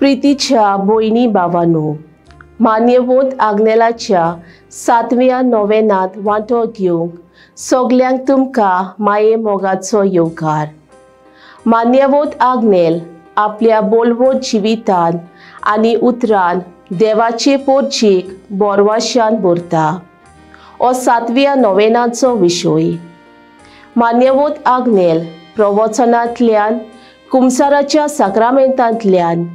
प्रीतीच्या भयणी भावांनो, मान्यवंत आग्नेलाच्या 7व्या नोवेनांत वांटो घेवंक सगल्यांक तुमकां माये मोगाचो येवकार। मान्यवंत आग्नेल आपल्या बोलवंत जिवितान आनी उतरान देवाचे पोरचेक बोरवाशान भरता। हो 7व्या नोवेनाचो विशय। मान्यवंत आग्नेल प्रवचनांतल्यान, कुमसाराच्या साक्रामेंतांतल्यान,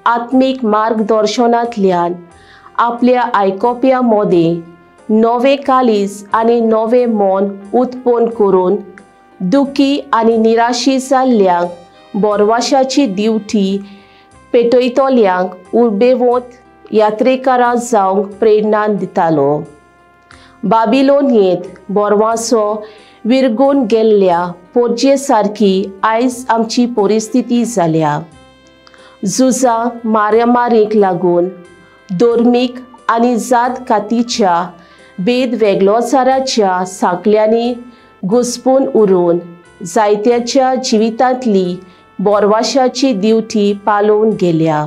आत्मीक मार्गदर्शनांतल्यान आपल्या आयकोप्या मोदें नवे कालीस आनी नवे मन उत्पन्न करून दुखी आनी निराशी जाल्ल्यांक बोरवाशाची दिवटी पेटयतल्यांक उर्बेवंत यात्रेकारां जावंक प्रेरणा दितालो। बाबिलोनियेंत बोरवांचो विरगून गेल्ल्या पोरजे सारकी आयज आमची परिस्थिती जाल्या। झुजां मारामारीक लागून, धर्मीक आनी जात कातीच्या भेदवेगळोचाराच्या सांकल्यांनी घुस्पून उरून जायत्याच्या जिवितांतली बोरवाशाची दिवटी पालोवन गेल्या।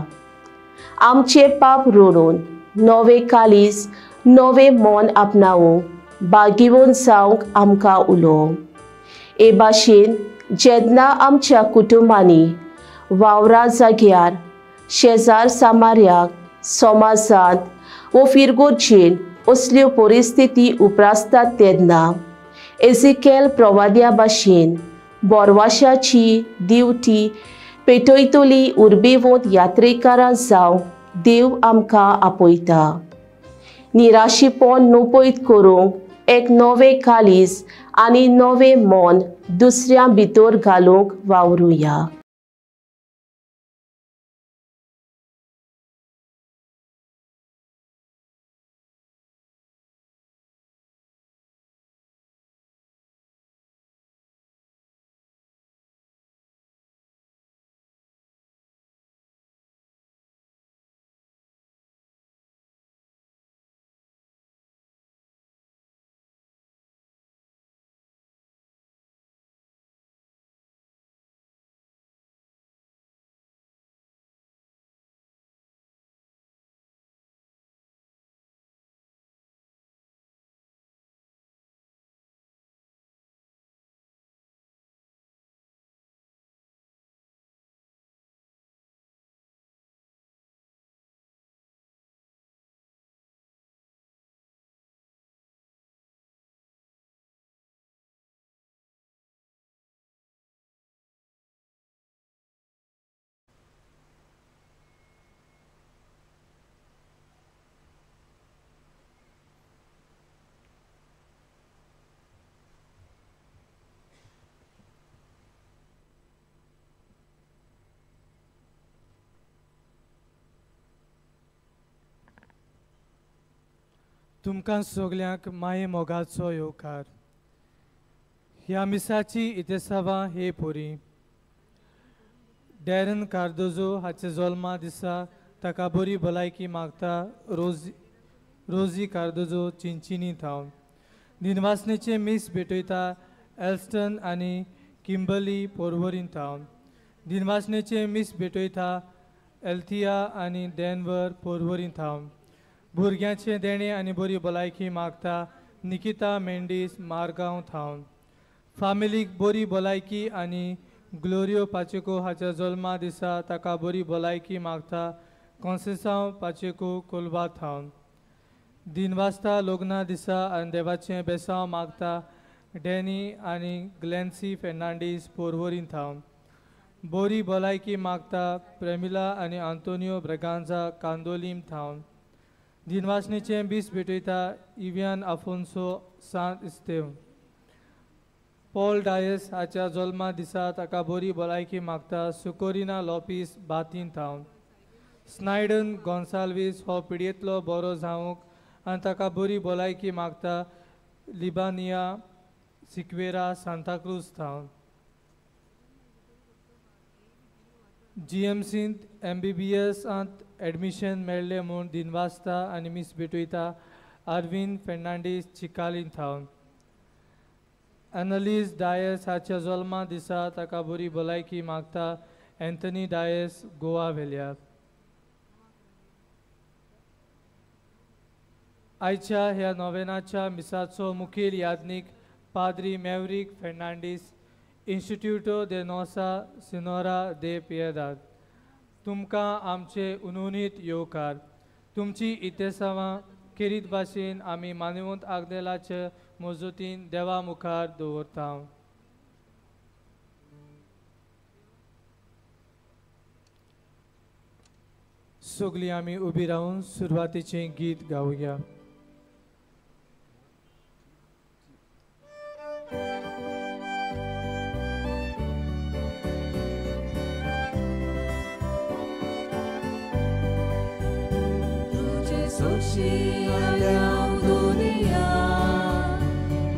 आमचे पाप रोडून नवे कालीस, नवे मन आपणावंक भाग्यवान जावंक आमकां उलो। हे भाशेन जेन्ना आमच्या कुटुंबांनी, वावरा जाग्यार, शेजार सामाऱ्याक, समाजांत वो फिरगोर्जेन असल्यो परिस्थिती उप्रासतात तेन्ना एजिकेल प्रवाद्या भाशेन बोरवाशाची दिवटी पेटयतली उर्बेवंत यात्रेकारां जावंक देव आमकां आपयता। निराशीपण नपयत करूंक एक नवें कालीस आनी नवें मन दुसऱ्या भितर घालूंक वावरुया। तुमकां सगल्यांक माये मोगाचो येवकार। ह्या मिसाची इतिसावा हे पोरी। डॅरन कार्दोजो हाचे जल्मा दिसा ताका बरी भलायकी मागता रोजी कार्दोजो चिंचिनी थावन। दिनवासनेचे मीस भेटयता एल्स्टन आनी किंबर्ली पोरवरीन थावन। दिनवासनेचे मीस भेटयता एल्थिया आनी डॅनवर पोरवरीन थावन। भुरग्यांचे देणे आनी बरी भलायकी मागता निकिता मेंडीस मारगांव थावन। फामिलीक बरी भलायकी आनी ग्लोरियो पाचेको हाच्या जल्मा दिसा ताका बरी भलायकी मागता कॉन्सेसांव पाचेको कोलबा थावन। दिनवासता लग्ना दिसा आनी देवाचें बेसांव मागता डॅनी आनी ग्लेन्सी फेर्नांडीस पोरवरीन थावन। बरी भलायकी मागता प्रेमिला आनी आंतोनियो ब्रेगांजा कांदोलीम थावन। दिनवासनेचे बीस भेटयता इव्यान आफोन्सो सांत इस्तेव। पॉल डायस हाच्या जल्मा दिसा ताका बरी भलायकी मागता सुकोरिना लॉपीस बातीन थावन। स्नायडन गॉन्साल्वीस हो पिडयेंतलो बरो जावंक आनी ताका बरी भलायकी मागता लिबानिया सिक्वेरा सांताक्रूज थावन। GMCंत MBBSंत एडमिशन मेळ्ळें म्हूण दिनवासता आनी मीस भेटयता आर्विन फेर्नांडीस चिकालीन थावन। एनालीज डायस हाच्या जल्मा दिसा ताका बरी भलायकी मागता एंथनी डायस गोवा व्हेल्यार। आयच्या ह्या नोवेनाच्या मिसाचो मुखेल यादनीक पाद्री मॅवरिक फेर्नांडीस, इन्स्टिट्यूटो दे नोसा सिनोरा दे पिएदाद. तुमकां आमचे उनुनीत येवकार. तुमची इतेसावां खेरीत भाशेन आमी मानिवंत आग्नेलाचे मजतीन देवा मुखार दवरता. सगळीं आमी उबी रावन सुरवातीचें गीत गावया. Soshi alyam dunia,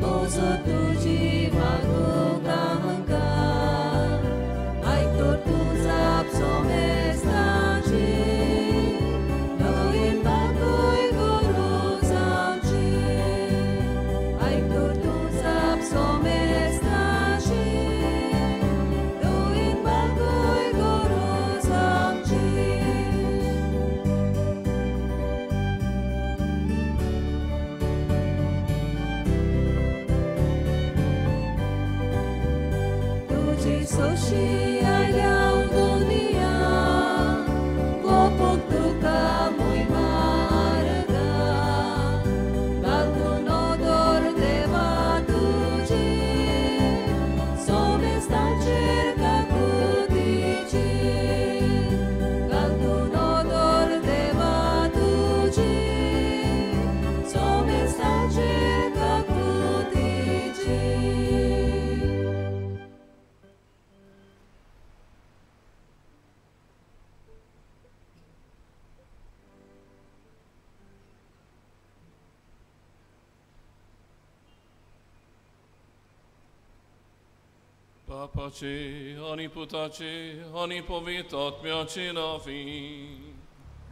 mozo tuji mago kamanga, aitor tu zap somestaci, noin bagoi goro zamci, aitor tu zap somestaci, noin bagoi goro zamci. Soshi alyam dunia, kopok tuka muy marga, galgun odor deva tuji, somesta cerca cutici, galgun odor deva tuji, somesta cerca cutici. Papace, oniputace, onipovitatmiace nafi.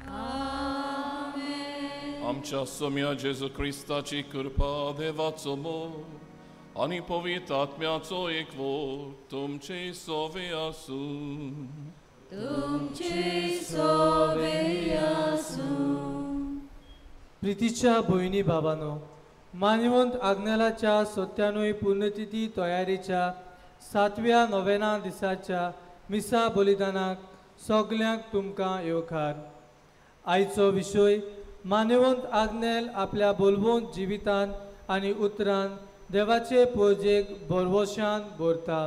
Amen. Amcia somia Jesu Christa ci curpa devazzomo, onipovitatmiaco equo, tum ce soveasu. Tum ci soveasu. प्रितीच्या भयणी बाबांनो, मानिवंत आग्नेलाच्या 97वी पुण्यतिथी तयारीच्या 7व्या novena दिसाच्या मिसा बलिदानाक सगल्यांक तुमकां येवकार. आयचो विशय मानिवंत आग्नेल आपल्या बोलवंत जिवितान आनी उतरान देवाचे पोजेक भरवशान भरता.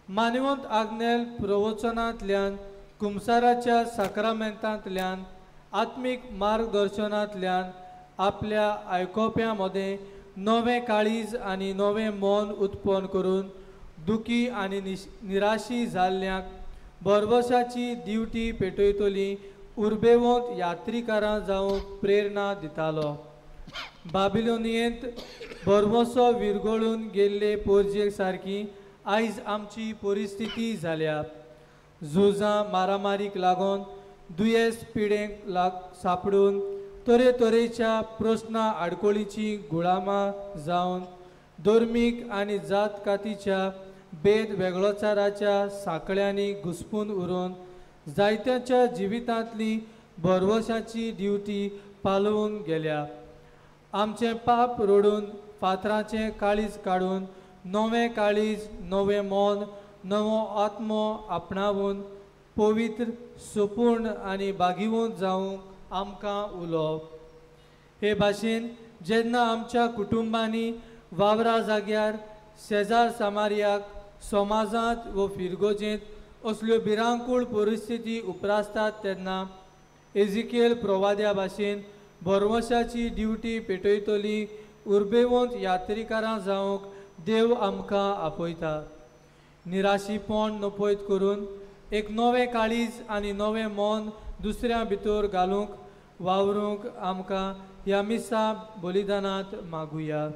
मानिवंत आग्नेल प्रवचनांतल्यान, कुमसाराच्या साक्रामेंतांतल्यान, आत्मीक मार्गदर्शनांतल्यान आपल्या आयकोप्यां मदें नवें काळीज आनी नवें मन उत्पन्न करून दुखी आनी निराशी जाल्ल्यांक भरवशाची दिवटी पेटयतली उर्बेवंत यात्रिकारां जावंक प्रेरणा दितालो. बाबिलोनियेंत भरवसो विरगळून गेल्ले पोरजेक सारकी आयज आमची परिस्थिती जाल्या. झुजां मारामारीक लागून दुयेंस पिडेक सापडून तरेतरेच्या प्रस्नां आडकोळीची गुळामां जावन धर्मीक आनी जात कातीच्या भेद वेगळोचाराच्या सांकळ्यांनी घुस्पून उरून जायत्यांच्या जिवितांतली भरवशाची दिवटी पालवून गेल्या. आमचें पाप रोडून फातराचें काळीज काडून नवें काळीज, नवें मन, नवो आत्मो आपणावून पवित्र, सुपूर्ण आनी बागिवंत जावंक आमकां उलोवप. हे भाशेन जेन्ना आमच्या कुटुंबांनी, वावरा जाग्यार, शेजार सामार्याक, समाजांत व फिरगोजेंत असल्यो भिरांकूळ परिस्थिती उप्रासतात तेन्ना एजिकेल प्रवाद्या भाशेन भरवशाची दिवटी पेटयतली उर्बेवंत यात्रिकारां जावंक देव आमकां आपयता. निराशीपण नपयत करून एक नवें काळीज आनी नवें मन दुसऱ्या भितर घालूंक वावरूंक आमकां ह्या मिसा बलिदानांत मागुया.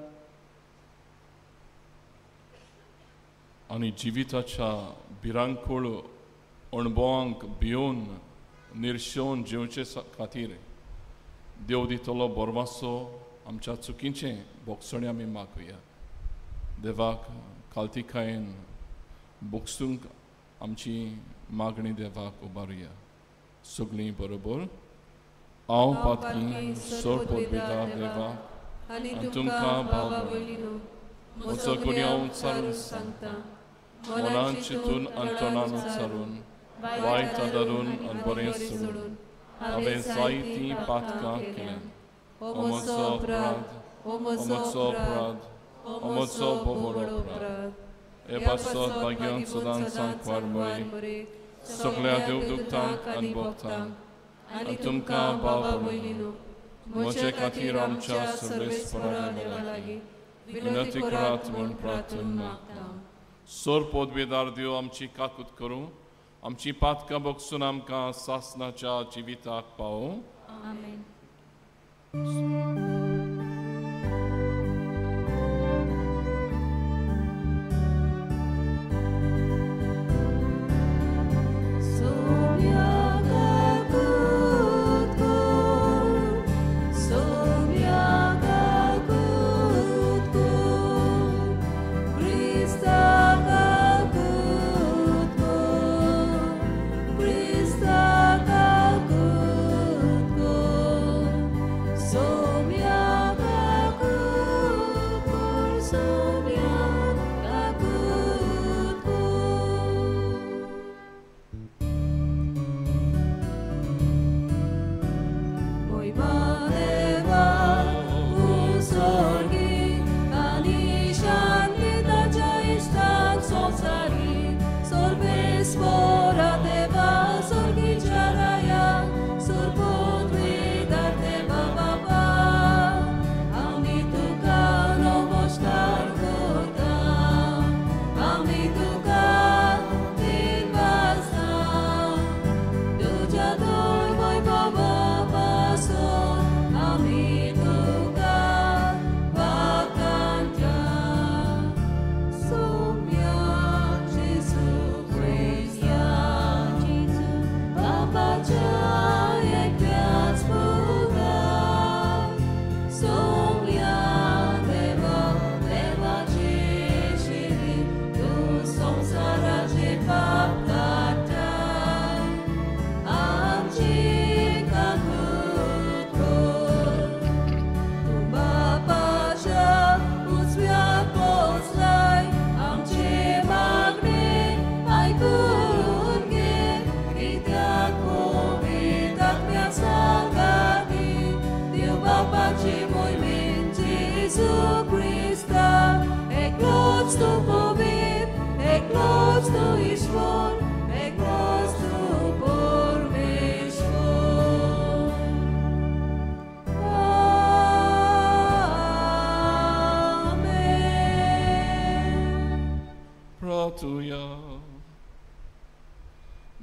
आनी जिविताच्या भिरांकूळ अणभवांक भिवन निर्शेवन जेवचे खातीर देव दितलो बरवासो आमच्या चुकीचें बोगसणे आमी मागुया. देवाक काल्तिकायेन बोगसूंक आमची मागणी देवाक उबारुया. सगळीं बरोबर हांव पातकी सोडपोतविदा देवा आनी तुमकां तुमकां भाव बाबा भयण. वयली म्हजो गुन्यांव उचारून सांगता मनान चिंतून आनी तोंडान उचारून वायट आदारून आनी बरें सोडून हांवें जायतीं पातकां केल्यान हो म्हजो अपराध हो म्हजो अपराध हो म्हजो बोबडो अपराध. हे पासत भाग्यान सदांच सांगवार मरे सगळ्या देवदूतांक आनी भक्तांक आनी तुमकां भाव भयण. म्हजे खातीर आमच्या सर्वेस्परा देवा लागीं विनंती करात म्हूण प्रार्थना मागता. सोर पोदवेदार देव आमची काकूत करूं आमची पातकां बगसून आमकां सासणाच्या जिविताक पावूं. आमेन.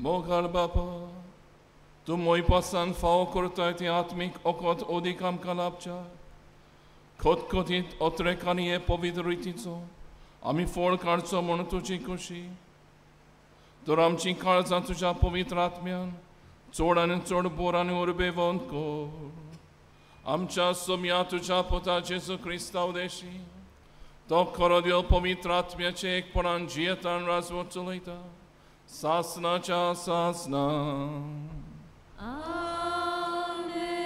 Mogar Baba, tu moi pasan fao kortaiti atmik okot odikam kalapcha, kot kotit otrekani e povidritico, ami for karco monotuci kushi, doramci karza tuja povitratmian, coran cor boran urbe vonko, amcha somia tuja pota Jesu Christa udeshi, to korodio povitratmia cek poran jietan razvotulita, Sasna cha sasna. Amen.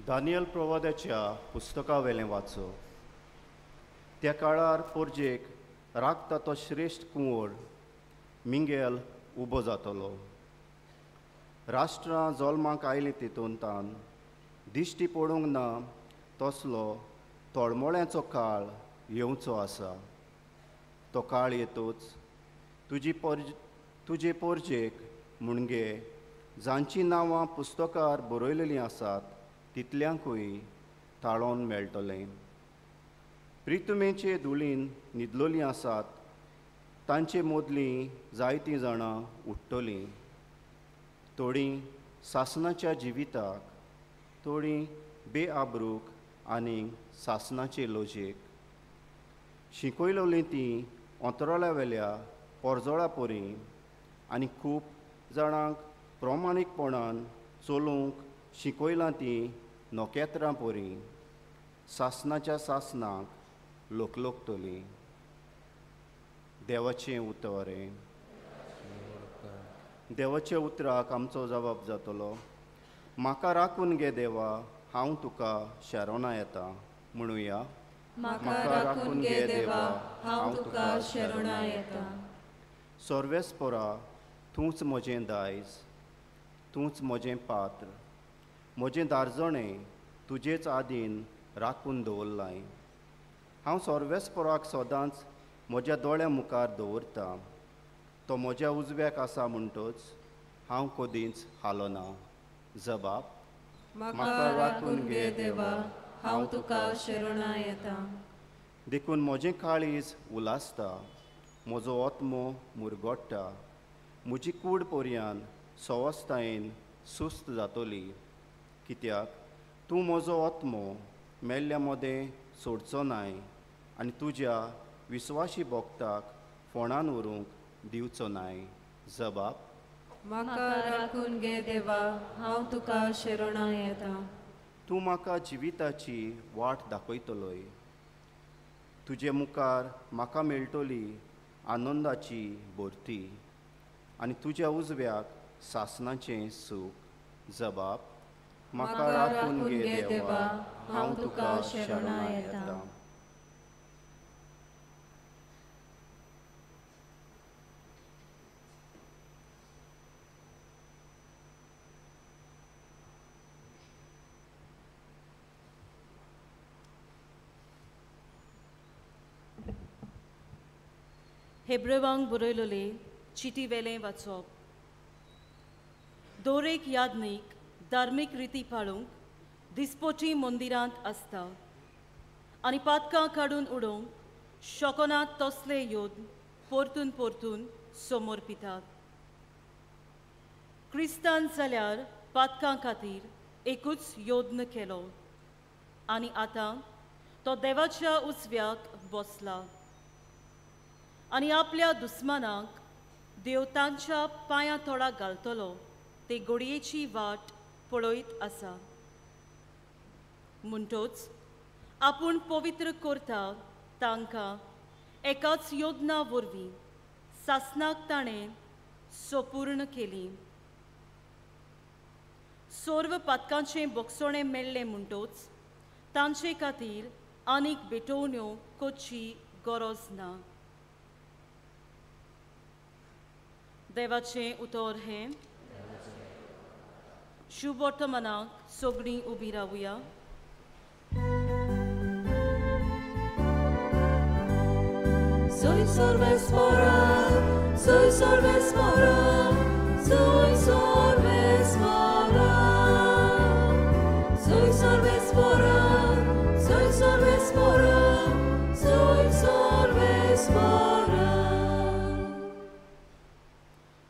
Daniel प्रवाद्याच्या पुस्तका वेलें वाचो. त्या काळार पोरजेक राखता तो श्रेश्ठ कुंवळ मिंगेल उबो जातलो. राष्ट्रां जल्माक आयलीं तितून तान दिश्टी पडूंक ना तसलो तळमळ्याचो काळ येवचो आसा. तो काळ येतूच तुजे पोरजेक मुणगे जांचीं नांवां पुस्तकार बरयलेलीं आसात तितल्यांकूय ताळोन मेळटलें. प्रितुमेचे धुळीन न्हिदलोलीं आसात तांचे मदलीं जायतीं जाणां उठ्ठलीं. थोडीं सासणाच्या जिविताक, थोडीं बेआबरूक आनी सासणाचे लोजेक. शिकयलोलीं तीं अंतराळ्या वेल्या पोरजोळा पोरी आनी खूब जाणांक प्रमाणीकपणान चलूंक शिकयलां तीं नोकेत्रां पोरी. सासनाच्या सासनाक लोकलोकतली. देवाचें उतर. देवाच्या उतराक आमचो जबाब जातलो. म्हाका राखून घे देवा, हांव तुका शारोना येता. म्हणुया. म्हाका राखून घे देवा, हांव तुका शरणा येता. सर्वेस्परा, तूंच म्हजें दायज, तूंच म्हजें पात्र. म्हजें दारजणें तुजेच आदीन राखून दवरलां. हांव सर्वेस्पराक सदांच म्हज्या दोळ्या मुखार दवरतां. तो म्हज्या उजव्याक आसा म्हणटच हांव कदींच हालोना. जबाब. म्हाका राखून घे देवा, हांव तुका शरणा येता. देखून म्हजें काळीज उलासता, म्हजो आत्मो मुरगोडटा. म्हजी कूड पर्यान सवस्तायेन सुस्त जातली. कित्याक तूं म्हजो आत्मो मेल्ल्या मदें सोडचो नाय आनी तुज्या विस्वासी भक्ताक फोंडान व्हरूंक दिवचो नाय. जबाब. म्हाका राखून घे देवा, हांव तुका शरणा येता. तूं म्हाका जिविताची वाट दाखयतलोय. तुजे मुखार म्हाका मेळटली आनंदाची भरती आनी तुज्या उजव्याक सासनाचें सूख. जबाब. म्हाका राखून घे देवा, हांव तुका शरणा येता. हेब्रेवांक बरयलोले चिटी वेलें वाचप. दोरेक यादनीक धार्मीक रिती पाळूंक दिसपोटी मंदिरांत आसता आनी पातकां काडून उडोवंक शोकोनात तसले योद परतून परतून समोर पितात. क्रिस्तान जाल्यार पातकां खातीर एकूच योद्न केलो आनी आतां तो देवाच्या उजव्याक बसला आनी आपल्या दुस्मानाक देव तांच्या पांयां तोडाक घालतलो ते घडयेची वाट पळयत आसा. म्हणटच आपूण पवित्र करता तांकां एकाच योजना वरवीं सासनाक ताणें सोपूर्ण केली. सर्व पातकांचें बोगसोणें मेळ्ळें म्हणटच तांचे खातीर आनीक भेटोवण्यो करची गरज ना. देवाचें उतर हें. शुभ वर्तमानाक सगळीं उबी रावुया. Soy sorbes mora, soy sorbes mora, soy sorbes mora, soy sorbes mora, soy sorbes mora, soy sorbes mora.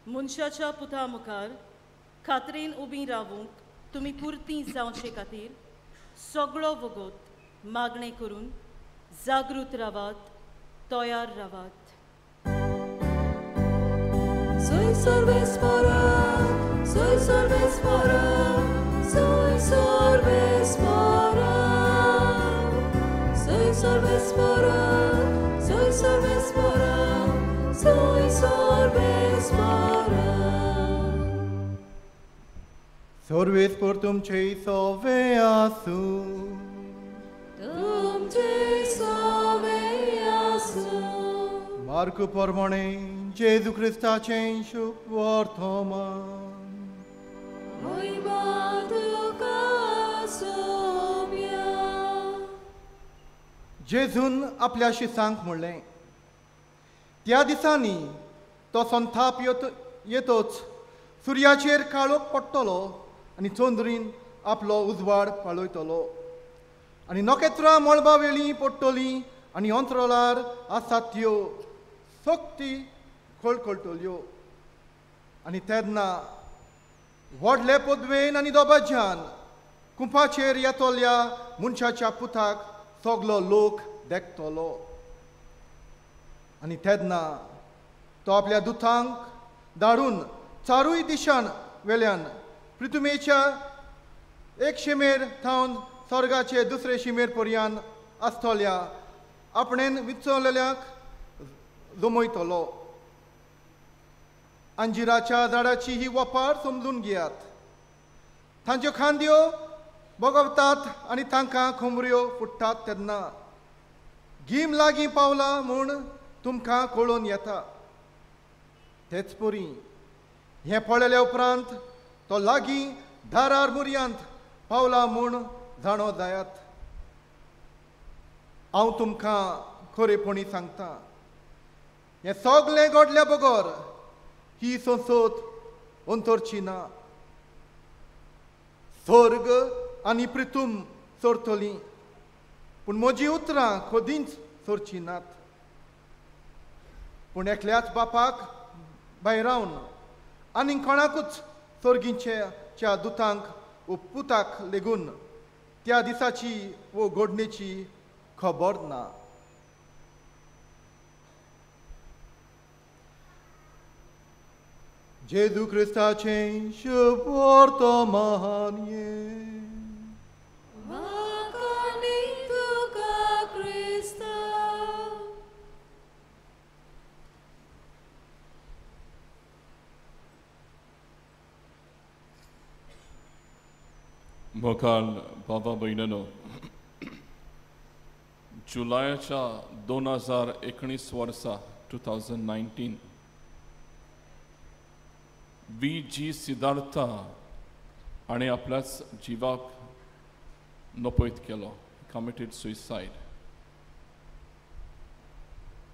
मनशाच्या पुता मुखार खात्रेन उबीं रावूंक तुमी पुर्ती जावचे खातीर सगळो वगत मागणें करून जागृत रावात, तयार रावात. Soy sorbes mora, soy sorbes mora, soy sorbes mora, soy sorbes mora, soy sorbes mora, soy sorbes mora. Sorbes por तुमचे सवे आसू. तुमचे सवे आसू. मार्क प्रमाणे जेजू ख्रिस्ताचें शुभ वर्तमान. महिमा तुका सोम्या. जेजून आपल्या शिसांक म्हणलें, त्या दिसांनी तो संताप येतोच सुर्याचेर काळोख पडटलो आनी चंद्रीन आपलो उजवाड पाळयतलो आनी नखेत्रां मळबा वेळी पडटलीं आनी अंतराळार आसात त्यो सक्ती कळकळटल्यो आनी तेन्ना व्हडले पदवेन आनी दोबाज्यान कुंपाचेर येतल्या मनशाच्या पुताक सगलो लोक देखतलो आनी तेन्ना तो आपल्या दुतांक धाडून चारूय दिशान वेल्यान पृथ्वीच्या एक शेमेर थावन स्वर्गाचे दुसरे शिमेर पर्यंत आसतल्या आपणेन विचवलेल्यांक जमयतलो. अंजिराच्या झाडाची ही वपार समजून घेयात. तांच्यो खांद्यो बोगवतात आनी तांकां खोमऱ्यो फुट्टात तेन्ना गीम लागीं पावला म्हूण तुमकां कळून येता. तेच परी हें पळयल्या उपरांत तो लागीं दारार मुर्यांत पावला म्हूण जाणो जायात. हांव तुमकां खरेपणी सांगतां, हें सगलें घडल्या बगर ही संसद अंतरची ना. स्वर्ग आनी पृथ्वी सरतलीं, पूण म्हजीं उतरां कधींच सरचीं नात. पूण एकल्याच बापाक भायर रावन आनी कोणाकूच सर्गीच्या दुतांक वा पुताक लेगून त्या दिसाची वो घडणेची खबर ना. जेजू क्रिस्ताचें शुभ वर्तमान ये. मोखाल बाबा भयणनो, जुलयाच्या 2019 वर्सा 2019 जी सिद्धार्था हाणें आपल्याच जिवाक नपयत केलो, कमिटेड सुसायड.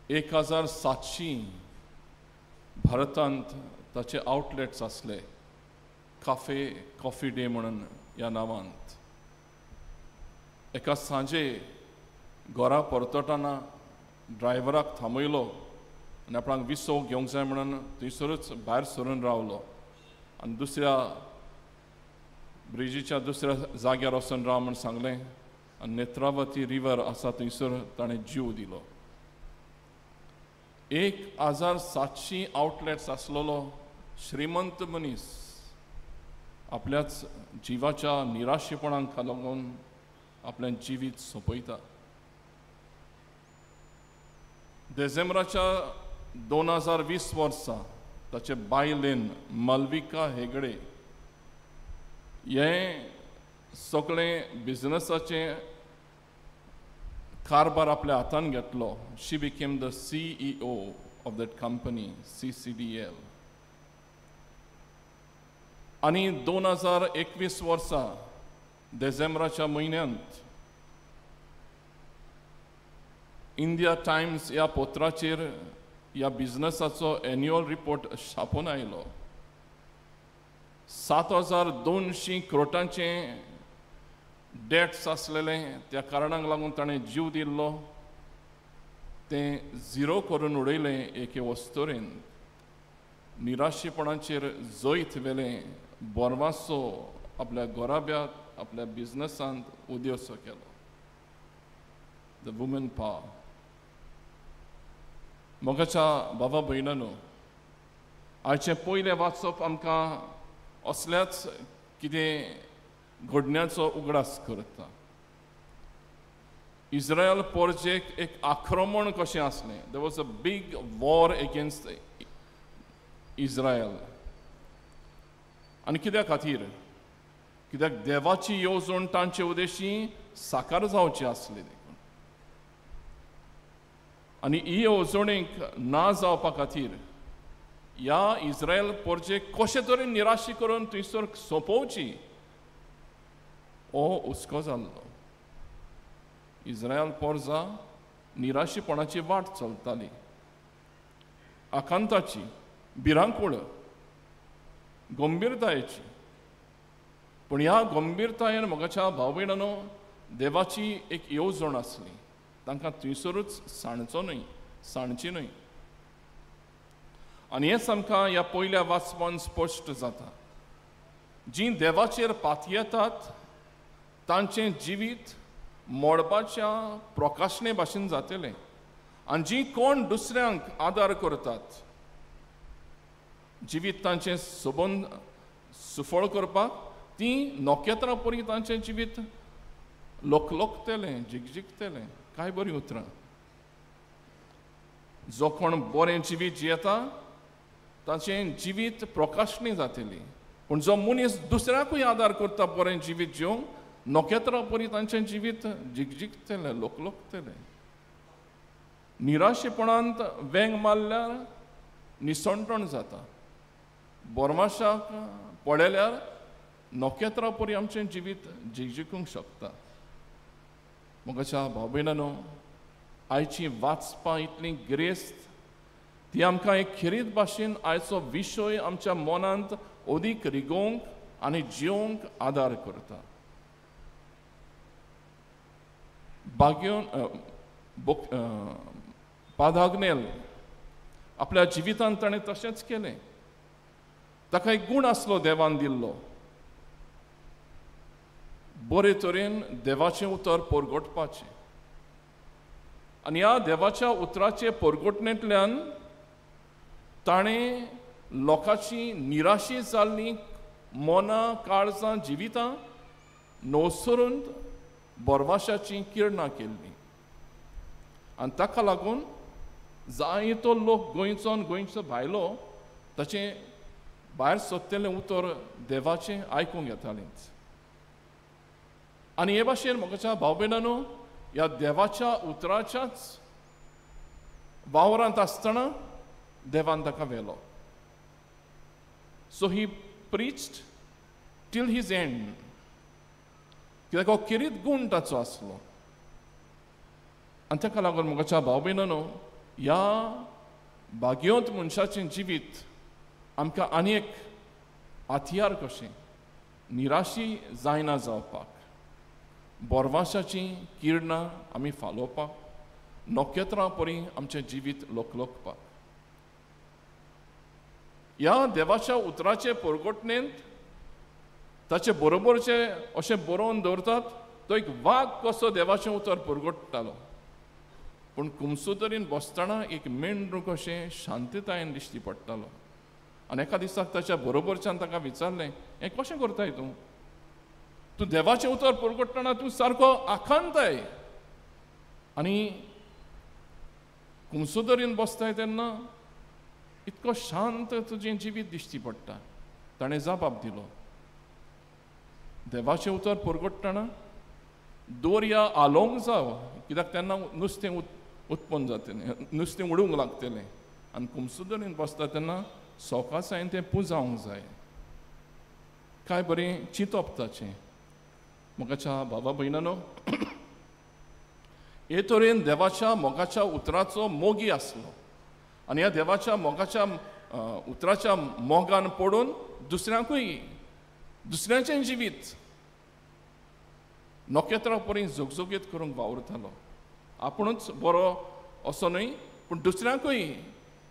1700 भारतांत ताचे आउटलेट्स आसले, काफे कॉफी डे म्हणून ह्या नांवांत. एका सांजे घरा परततना ड्रायव्हराक थांबयलो आनी आपणाक विसो घेवंक जाय म्हणून थंयसरूच भायर सरून रावलो आनी दुसऱ्या ब्रिजीच्या दुसऱ्या जाग्यार वचून राव म्हूण सांगलें आनी नेत्रावती रिवर आसा थंयसर ताणें जीव दिलो. 1700 आउटलेट्स आसलेलो श्रीमंत मनीस आपल्याच जिवाच्या निराशेपणाक लागून आपलें जिवीत सोंपयता. डिसेंबराच्या 2020 वर्सा ताचे बायलेन मालविका हेगडे हें सगळें बिझनसाचें कारभार आपल्या हातान घेतलो. She became the CEO of that company CCDL. आनी 2021 वर्सा डिसेंबराच्या म्हयन्यांत इंडिया टायम्स ह्या पत्राचेर ह्या बिझनसाचो एन्युअल रिपोर्ट छापून आयलो. 7200 करोडांचे डेट्स आसलेले, त्या कारणाक लागून ताणें जीव दिल्लो. तें झिरो करून उडयलें एके वस्तुरेन. निराशेपणाचेर जैत वेलें, बोरवासो आपल्या घोराब्यांत, आपल्या बिझनसांत उद्योगसो केलो. The woman power. मोगाच्या बाबा भयणानो, आयचें पयलें वाचप आमकां असल्याच कितें घडण्याचो उगडास करता. इस्रायल पोरजेक एक आक्रमण कशें आसलें. There was a big war against Israel. आनी कित्या खातीर? कित्याक देवाची येवजण तांचे उद्देशी साकार जावची आसली. आनी ही येवजणेक ना जावपा खातीर ह्या इस्रायल पोरजेक कशे तरेन निराशी करून थंयसर सोंपोवची हो हुस्को जाल्लो. इस्रायल पोरजां निराशीपणाची वाट चलताली, आकांताची, भिरांकूळ, गंभीरतायेची. पूण ह्या गंभीरतायेन मोगाच्या भाव भयणांनो देवाची एक येवजण आसली. तांकां थंयसरूच साणची न्हय. आनी हेंच आमकां ह्या पयल्या वाचपान स्पश्ट जाता. जीं देवाचेर पातयेतात तांचें जिवीत मोडपाच्या प्रकाशने भाशेन जातलें. आनी जीं कोण दुसऱ्यांक आदार करतात, जिवीत तांचें सुफळ करपाक, तीं नोकेत्रां परी तांचें जिवीत लोकलोकतेलें जिगजिगतेलें. काय बरीं उतरां. जो कोण बरें जिवीत जियेता ताचें जिवीत प्रकाशणी जातली. पूण जो मनीस दुसऱ्याकूय आदार करता बरें जिवीत जिवंक नोकेत्रां परी तांचें जिवीत जिगजिगतेलें लोकलोकतेलें. निराशेपणांत वेंग मारल्यार निसंटण जाता. बोरमाशाक पडल्यार नोकेत्रां परी आमचें जिवीत जिगजिगूंक शकता. मोगाच्या भाव भयणांनो, आयची वाचपां इतली गिरेस्त ती आमकां एक खिरीत भाशेन आयचो विशय आमच्या मनांत अदीक रिगोवंक आनी जिवंक आदार करता. पादाग्नेल आपल्या जिवितांत ताणें तशेंच केलें. ताका एक गूण आसलो देवान दिल्लो. बरे तरेन देवाचें उतर परगटपाचें. आनी ह्या देवाच्या उतराचे परगटणेंतल्यान ताणें लोकांची निराशी जाल्लीं मनां काळजां जिवितां नवसरून बोरवाशाची किरणां केल्लीं. आनी ताका लागून जायतो लोक गोंयचो आनी गोंयचो भायलो ताचें भायर सोदतेलें उतर देवाचें आयकूंक येतालींच. आनी हे भाशेन म्हाका भाव भयणांनो, ह्या देवाच्या उतराच्याच वावरांत आसतना देवान ताका व्हेलो. सो ही प्रिच्ड टील हीज एंड. कित्याक हो किरीत गूण ताचो आसलो. आनी ताका लागून म्हाका भाव भयणांनो, ह्या भाग्यवंत मनशाचें जिवीत आमकां आनी एक हातयार कशें निराशी जायना जावपाक. बोरवाशाची किरणां आमी फालोवपाक, नोकेत्रां परी आमचें जिवीत लोकलोकपाक. ह्या देवाच्या उतराचे परगटणेंत ताचे बरोबरचे अशें बरोवन दवरतात, तो एक वाग कसो देवाचें उतर परगटतालो. पूण कुमसुतरीन बसतना एक मेंढरूं कशें शांततायेन दिश्टी पडटालो. आनी एका दिसाक ताच्या बरोबरच्यान ताका विचारलें, हें कशें करताय तूं? तूं देवाचें उतर परगटतना तूं सारको आखांताय आनी कुमसुतरीन बसताय तेन्ना इतको शांत तुजें जिवीत दिश्टी पडटा. ताणें जबाब दिलो, देवाचें उतर परगटतना दोर्या आलोवंक जाय, कित्याक तेन्ना नुस्तें उत्पन्न जातलें, नुस्तें उडूंक लागतलें. आनी कुमसुतरीन बसता तेन्ना सोकासायन तें पुंजावंक जाय. काय बरें चिंतप ताचें. मोगाच्या बाबा भयणांनो, हे तरेन देवाच्या मोगाच्या उतराचो मोगी आसलो. आनी ह्या देवाच्या मोगाच्या उतराच्या मोगान पडून दुसऱ्याचें जिवीत नोकेत्रां परी जोगजोगीत करूंक वावुरतालो. आपुणूच बरो असो न्हय, पूण दुसऱ्यांकूय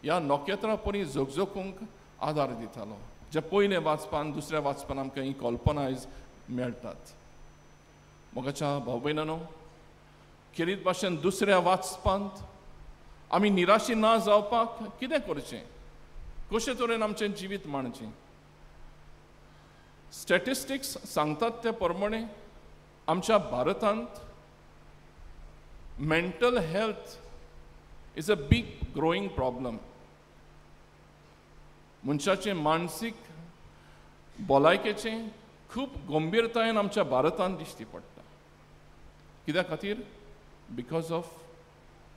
ह्या नोकेत्रां परी जोगजोगूंक आदार दितालो. जे पयले वाचपान दुसऱ्या वाचपान आमकां ही कल्पना आयज मेळटात. मोगाच्या भाव भयणांनो, खेरीत भाशेन दुसऱ्या वाचपांत आमी निराशी ना जावपाक कितें करचें? कशे तरेन आमचें जिवीत माणचें? स्टॅटिस्टिक्स सांगतात ते प्रमाणे आमच्या भारतांत mental health is a big growing problem. मनशाचें मानसीक भलायकेचें खूब गंभीरतायेन आमच्या भारतांत दिश्टी पडटा. कित्या खातीर? Because of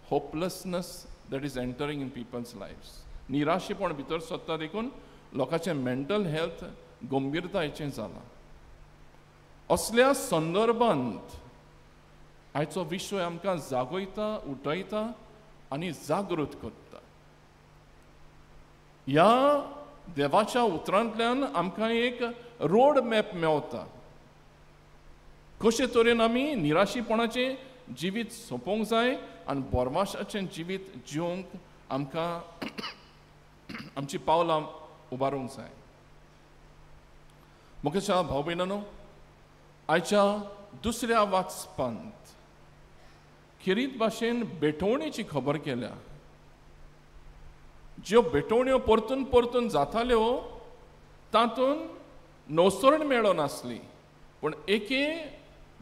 hopelessness that is entering in people's lifes. निराशेपण भितर सोदता देखून लोकांचें मेंटल हेल्थ गंभीरतायेचें जालां. असल्या संदर्भांत आयचो विशय आमकां जागयता, उठयता आनी जागृत करता. ह्या देवाच्या उतरांतल्यान आमकां एक रोड मॅप मेवता. कशे तरेन आमी निराशीपणाचें जिवीत सोंपोवंक जाय आनी बोरमाशाचें जिवीत जिवंक आमकां आमची पावलां उबारूंक जाय. मोगाच्या भाव भयणांनो, आयच्या दुसऱ्या वाचपांत खेरीत भाशेन बेठवणेची खबर केल्या. ज्यो बेठवण्यो परतून परतून जाताल्यो तातूंत नवसरण मेळो नासली, पूण एके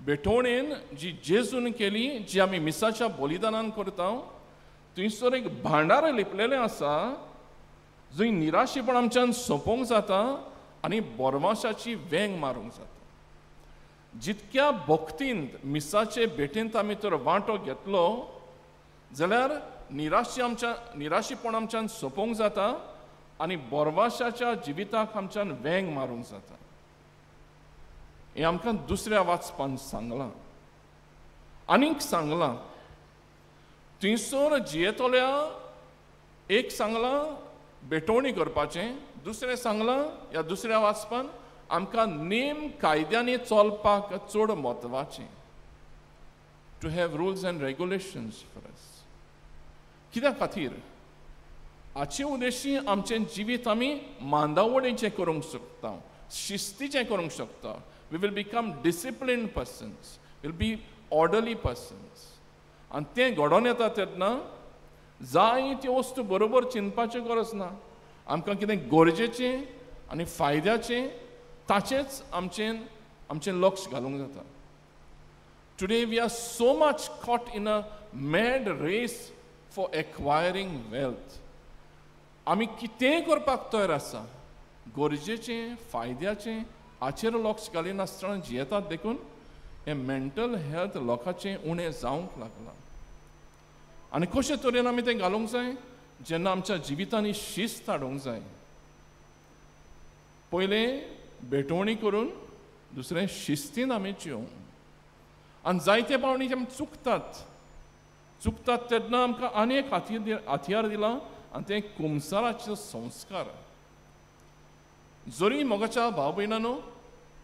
बेटोणेन जी जेजून केली, जी आमी मिसाच्या बलिदानान करता, थंयसर एक भांडार लिपलेलें आसा, जंय निराशीपण आमच्यान सोंपोवंक जाता आनी बोरमाशाची वेंग मारूंक जाता. जितक्या भक्तींत मिसाचे भेटेंत आमी तर वांटो घेतलो जाल्यार निराशीपण आमच्यान सोंपोवंक जाता आनी बोरमाशाच्या जिविताक आमच्यान वेंग मारूंक जाता. हें आमकां दुसऱ्या वाचपान सांगलां. आनीक सांगलां, थंयसर जियेतोल्या एक सांगलां बेटोवणी करपाचें, दुसरें सांगलां ह्या दुसऱ्या वाचपान आमकां नेम कायद्यांनी चलपाक चड म्हत्वाचें. To have rules and regulations for us. कित्या खातीर? हाचे उद्देशी आमचें जिवीत आमी मांदावळीचें करूंक शकता, शिस्तीचें करूंक शकता. We will become disciplined persons. We'll be orderly persons. आनी तें घडोवन येता तेन्ना जाय त्यो वस्तू बरोबर चिंतपाची गरज ना. आमकां कितें गरजेचें आनी फायद्याचें ताचेंच आमचें लक्ष घालूंक जाता. Today we are so much caught in a mad race for acquiring wealth. आमी कितेंय करपाक तयार आसा, गरजेचें फायद्याचें हाचेर लक्ष घालिनासतना जियेतात देखून हें मेंटल हेल्थ लोकांचें उणें जावंक लागलां. आनी कशे तरेन आमी तें घालूंक जाय? जेन्ना आमच्या जिवितांनी शिस्त हाडूंक जाय. पयलें बेटोवणी करून दुसरें शिस्तीन आमी जियोंक. आनी जायते पावणी आमी चुकतात तेन्ना आमकां आनी एक हातयार दिलां आनी तें कुमसाराचे संस्कार. जरी मोगाच्या भाव भयणांनो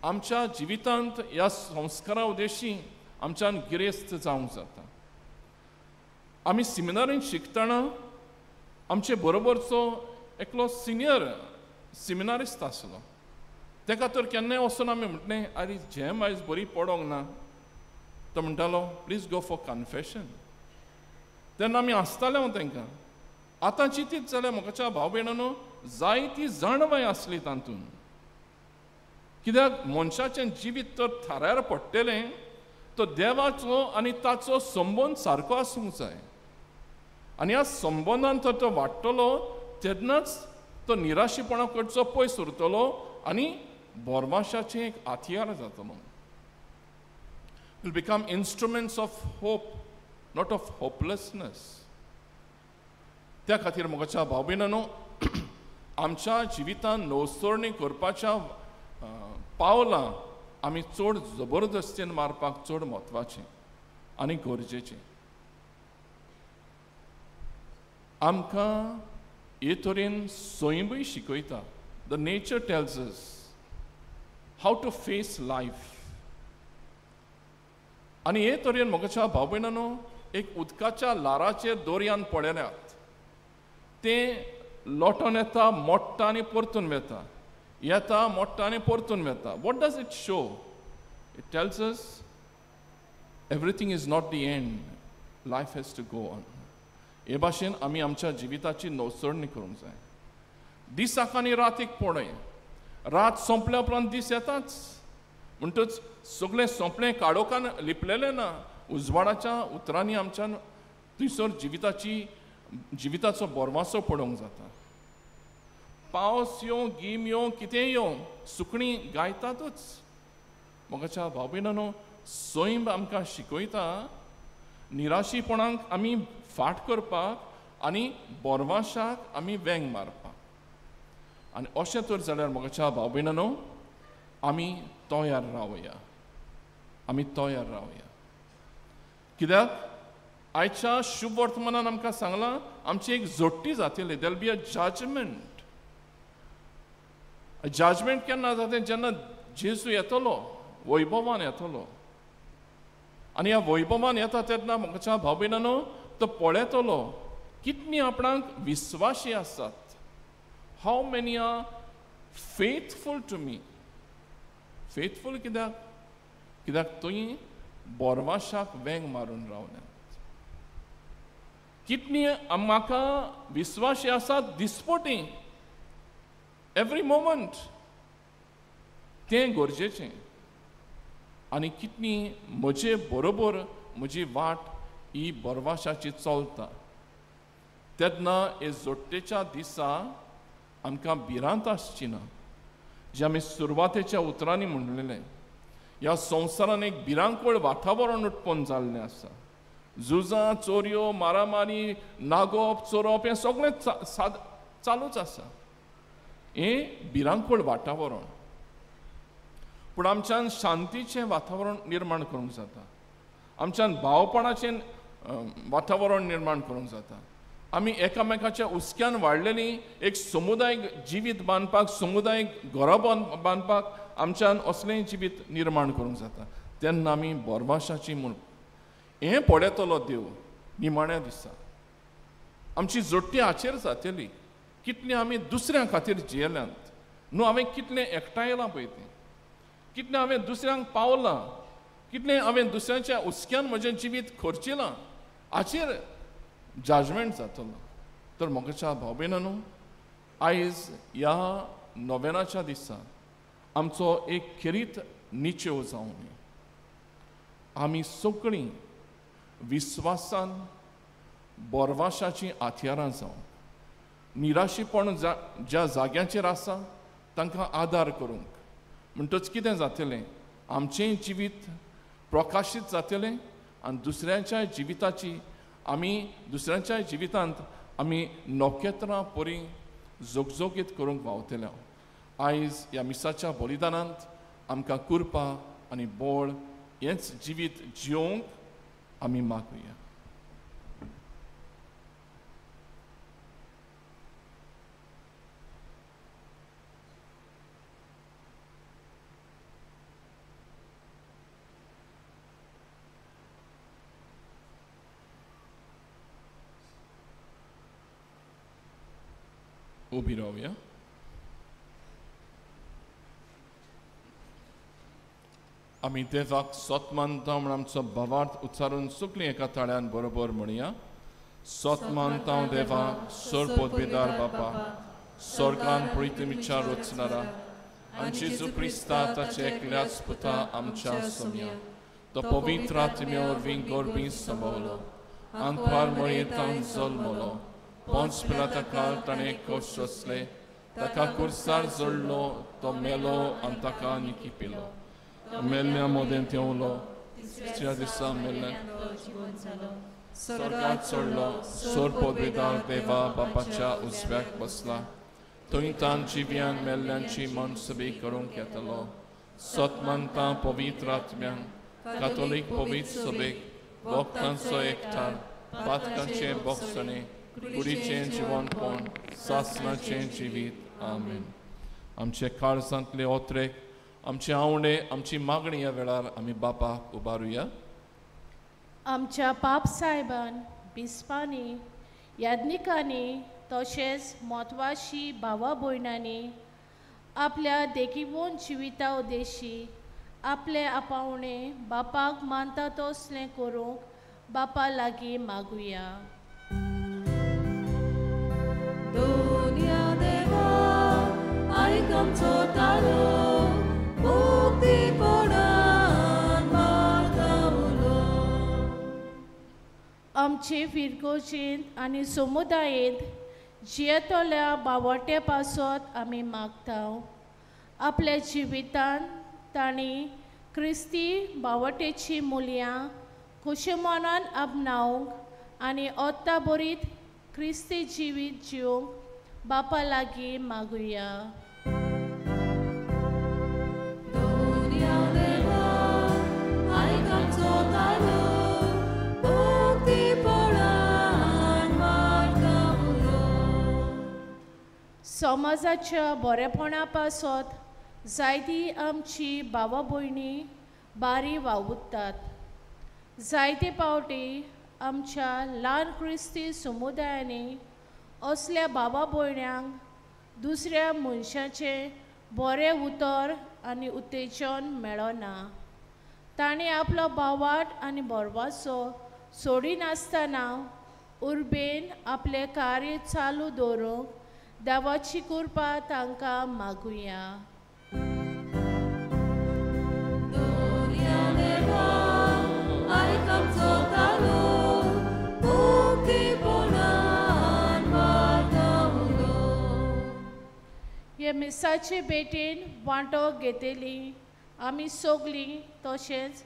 आमच्या जिवितांत ह्या संस्कारा उद्देशी आमच्यान गिरेस्त जावंक जाता. आमी सेमिनारींत शिकतना आमचे बरोबरचो एकलो सिनियर सेमिनारिस्ट आसलो. ताका तर केन्नाय वचून आमी म्हणटलें, आरे जेम आयज बरी पडोंक ना. तो म्हणटालो, प्लीज गो फॉर कन्फेशन. तेन्ना आमी हांसताले तांकां. आतां चिंतीत जाल्यार मोगाच्या भाव भयणांनो जायती जाणवाय आसली तातूंत. कित्याक मनशाचें जिवीत तर थाऱ्यार पडटलें, तो देवाचो आनी ताचो संबंद सारको आसूंक जाय. आनी ह्या संबंदान तर तो वाडटलो तेन्नाच तो निराशीपणा कडचो पयस उरतलो आनी बोरमाशाचें एक हातयार जातलो. Will become instruments of hope, not of hopelessness. त्या खातीर मोगाच्या भाव भयणांनो आमच्या जिवितांत नवसरणी करपाच्या पावलां आमी चड जबरदस्तीन मारपाक चड म्हत्वाचें आनी गरजेचें. आमकां हे तरेन स्वयंबूय शिकयता. The nature tells us how to face life. आनी हे तरेन मोगाच्या भाव भयणांनो एक उदकाच्या लाराचेर दोरयान पडल्यात. तें लोटोन येता, मोडटा आनी परतून वेता, येता, मोडटा आनी परतून वेता. What does it show? It tells us everything is not the end, life has to go on. हे भाशेन आमी आमच्या जिविताची नवसरणी करूंक जाय. दिसाक आनी रातीक पळय, रात सोंपल्या उपरांत दीस येताच म्हणटच सगळें सोंपलें, काळोखान लिपलेलें ना. उजवाडाच्या उतरांनी आमच्यान थंयसर जिविताचो बोरमासो पडोवंक जाता. पावस येवं, गीम येवं, कितेंय येवं, सुकणीं गायतातच. मोगाच्या भाव भयणांनो स्वयं आमकां शिकयता निराशीपणाक आमी फाट करपाक आनी बोरमाशाक आमी वेंग मारपाक. आनी अशें तर जाल्यार मोगाच्या भाव भयणांनो आमी तयार रावया. कित्याक आयच्या शुभ वर्तमानान आमकां सांगलां आमची एक जोडटी जातली. There be a judgement. Judgement केन्ना जाता? जेन्ना जेजू येतलो, वैभवान येतलो. आनी ह्या वैभवान येता तेन्ना मोगाच्या भाव भयणांनो तो पळयतलो कितलीं आपणाक विस्वाशी आसात. How many are faithful to me. Faithful कित्याक तुयें बोरमाशाक वेंग मारून रावल्यात. कितलीं म्हाका विस्वाशी आसात दिसपटी एवरी मोमेंट. तें गरजेचें. आनी कितली म्हजे बरोबर म्हजी वाट ही बरवाशाची चलता तेन्ना हे जोडटेच्या दिसा आमकां भिरांत आसची ना. जे आमी सुरवातेच्या उतरांनी म्हणलेलें, ह्या संवसारान एक भिरांकूळ वातावरण उत्पन्न जाल्लें आसा. झुजां, चोरयो, मारामारी, नागोप, चोरप हें सगळें चालूच आसा. हें भिरांकूळ वातावरण. पूण आमच्यान शांतीचें वातावरण निर्माण करूंक जाता. आमच्यान भावपणाचें वातावरण निर्माण करूंक जाता. आमी एकामेकाच्या उस्क्यान वाडलेली एक समुदायीक जिवीत बांदपाक, समुदायीक घरां बांदपाक आमच्यान असलें जिवीत निर्माण करूंक जाता. तेन्ना आमी बोरमाशाची म्हूण हें पळयतलो देव निमाण्या दिसा. आमची जोडटी हाचेर जातली. कितलीं आमी दुसऱ्यां खातीर जियेल्यांत न्हू. हांवें कितलें एकठांयलां पळय तें, कितलें हांवें दुसऱ्यांक पावलां, कितलें हांवें दुसऱ्यांच्या उस्क्यान म्हजें जिवीत खर्चिलां, हाचेर जजमेंट जातलो. तर मोगाच्या भाव भयणांनो, आयज ह्या नोवेनाच्या दिसा आमचो एक खेरीत निचेव जावं. आमी सगळीं विस्वासान बोरवाशाचीं हातयारां जावं. निराशीपण ज्या जाग्यांचेर आसा तांकां आदार करूंक. म्हणटच कितें जातलें, आमचें जिवीत प्रकाशीत जातलें आनी दुसऱ्यांच्या जिविताची दुसऱ्यांच्या जिवितांत आमी नोखेत्रां परी जोगजोगीत करूंक वावतले. आयज ह्या मिसाच्या बलिदानांत आमकां कृपा आनी बळ हेंच जिवीत जियोंक आमी मागुया. उबी रावया. आमी देवाक सोत मानता म्हण आमचो भावार्थ उच्चारून सगळीं एका ताळ्यान बरोबर म्हणया. सोत मानता हांव देवाक, सोर पोदवेदार बापा, स्वर्गान पळयतमीच्या रचणारा आनी जेजू क्रिस्ता ताचे एकल्याच पुता आमच्या सोम्या. तो पवित्र आत्म्या वरवीं गोरबीं संभवलो, आंतवार मळयेंतान जल्मलो, पोंच पिलाता ताणें कोश सोंसले, ताका कुर्सार जळलो, तो मेलो आनी ताका निकी पिलो. मेल्ल्या मोदें देंवलो, तिसऱ्या दिसा मेल्ल्यान स्वर्गांत चडलो, सोर पोदवेदार देवा बापाच्या उजव्याक बसला. थंय तान जिव्यान मेल्ल्यांची मनसबी करूंक येतलो. सोत मानता पवित्र आत्म्यान, कातोलीक पवित्र सभेक, भक्तांचो एकठार, पातकांचे बोगसणे, कुडीचें जिवनपण, सासणाचें जिवीत. आमेन. आमचे काळजांतले ओत्रेक, आमचे आवडे, आमची मागणी ह्या वेळार आमी बापाक उबारुया. आमच्या पाप साहेबान, बिस्पांनी, याज्ञिकांनी तशेंच म्हत्वाची भावा भयणांनी आपल्या देखीवन जिविता उद्देशी आपले आपावणे बापाक मानता तसलें करूंक बापा लागीं मागुया. दोनिया देवा आयक आमचो ताळो, मुक्तीपणान मागतावलो. आमचे फिरकोचेंत आनी समुदायेंत जियेतल्या बावटे पासत आमी मागताव. आपल्या जिवितांत तांणी क्रिस्ती बावटेची मुलयां खुशेमनान आपणावंक आनी ओत्ता बरीत क्रिस्ती जिवीत जिवंक बापा लागीं मागुया. समाजाच्या बरेपणा पासत जायतीं आमची भावा भयणी बारी वावुरतात. जायते पावटी आमच्या ल्हान क्रिस्ती समुदायांनी असल्या भावा भयण्यांक दुसऱ्या मनशाचें बरें उतर आनी उत्तेजन मेळना. ताणें आपलो भावाट आनी बोरवासो सोडिनासतना उर्बेन आपलें कार्य चालू दवरूंक देवाची कृपा तांकां मागुया. दोनिया हे मिसाचे भेटेन वांटो घेतली आमी सोगलीं तशेंच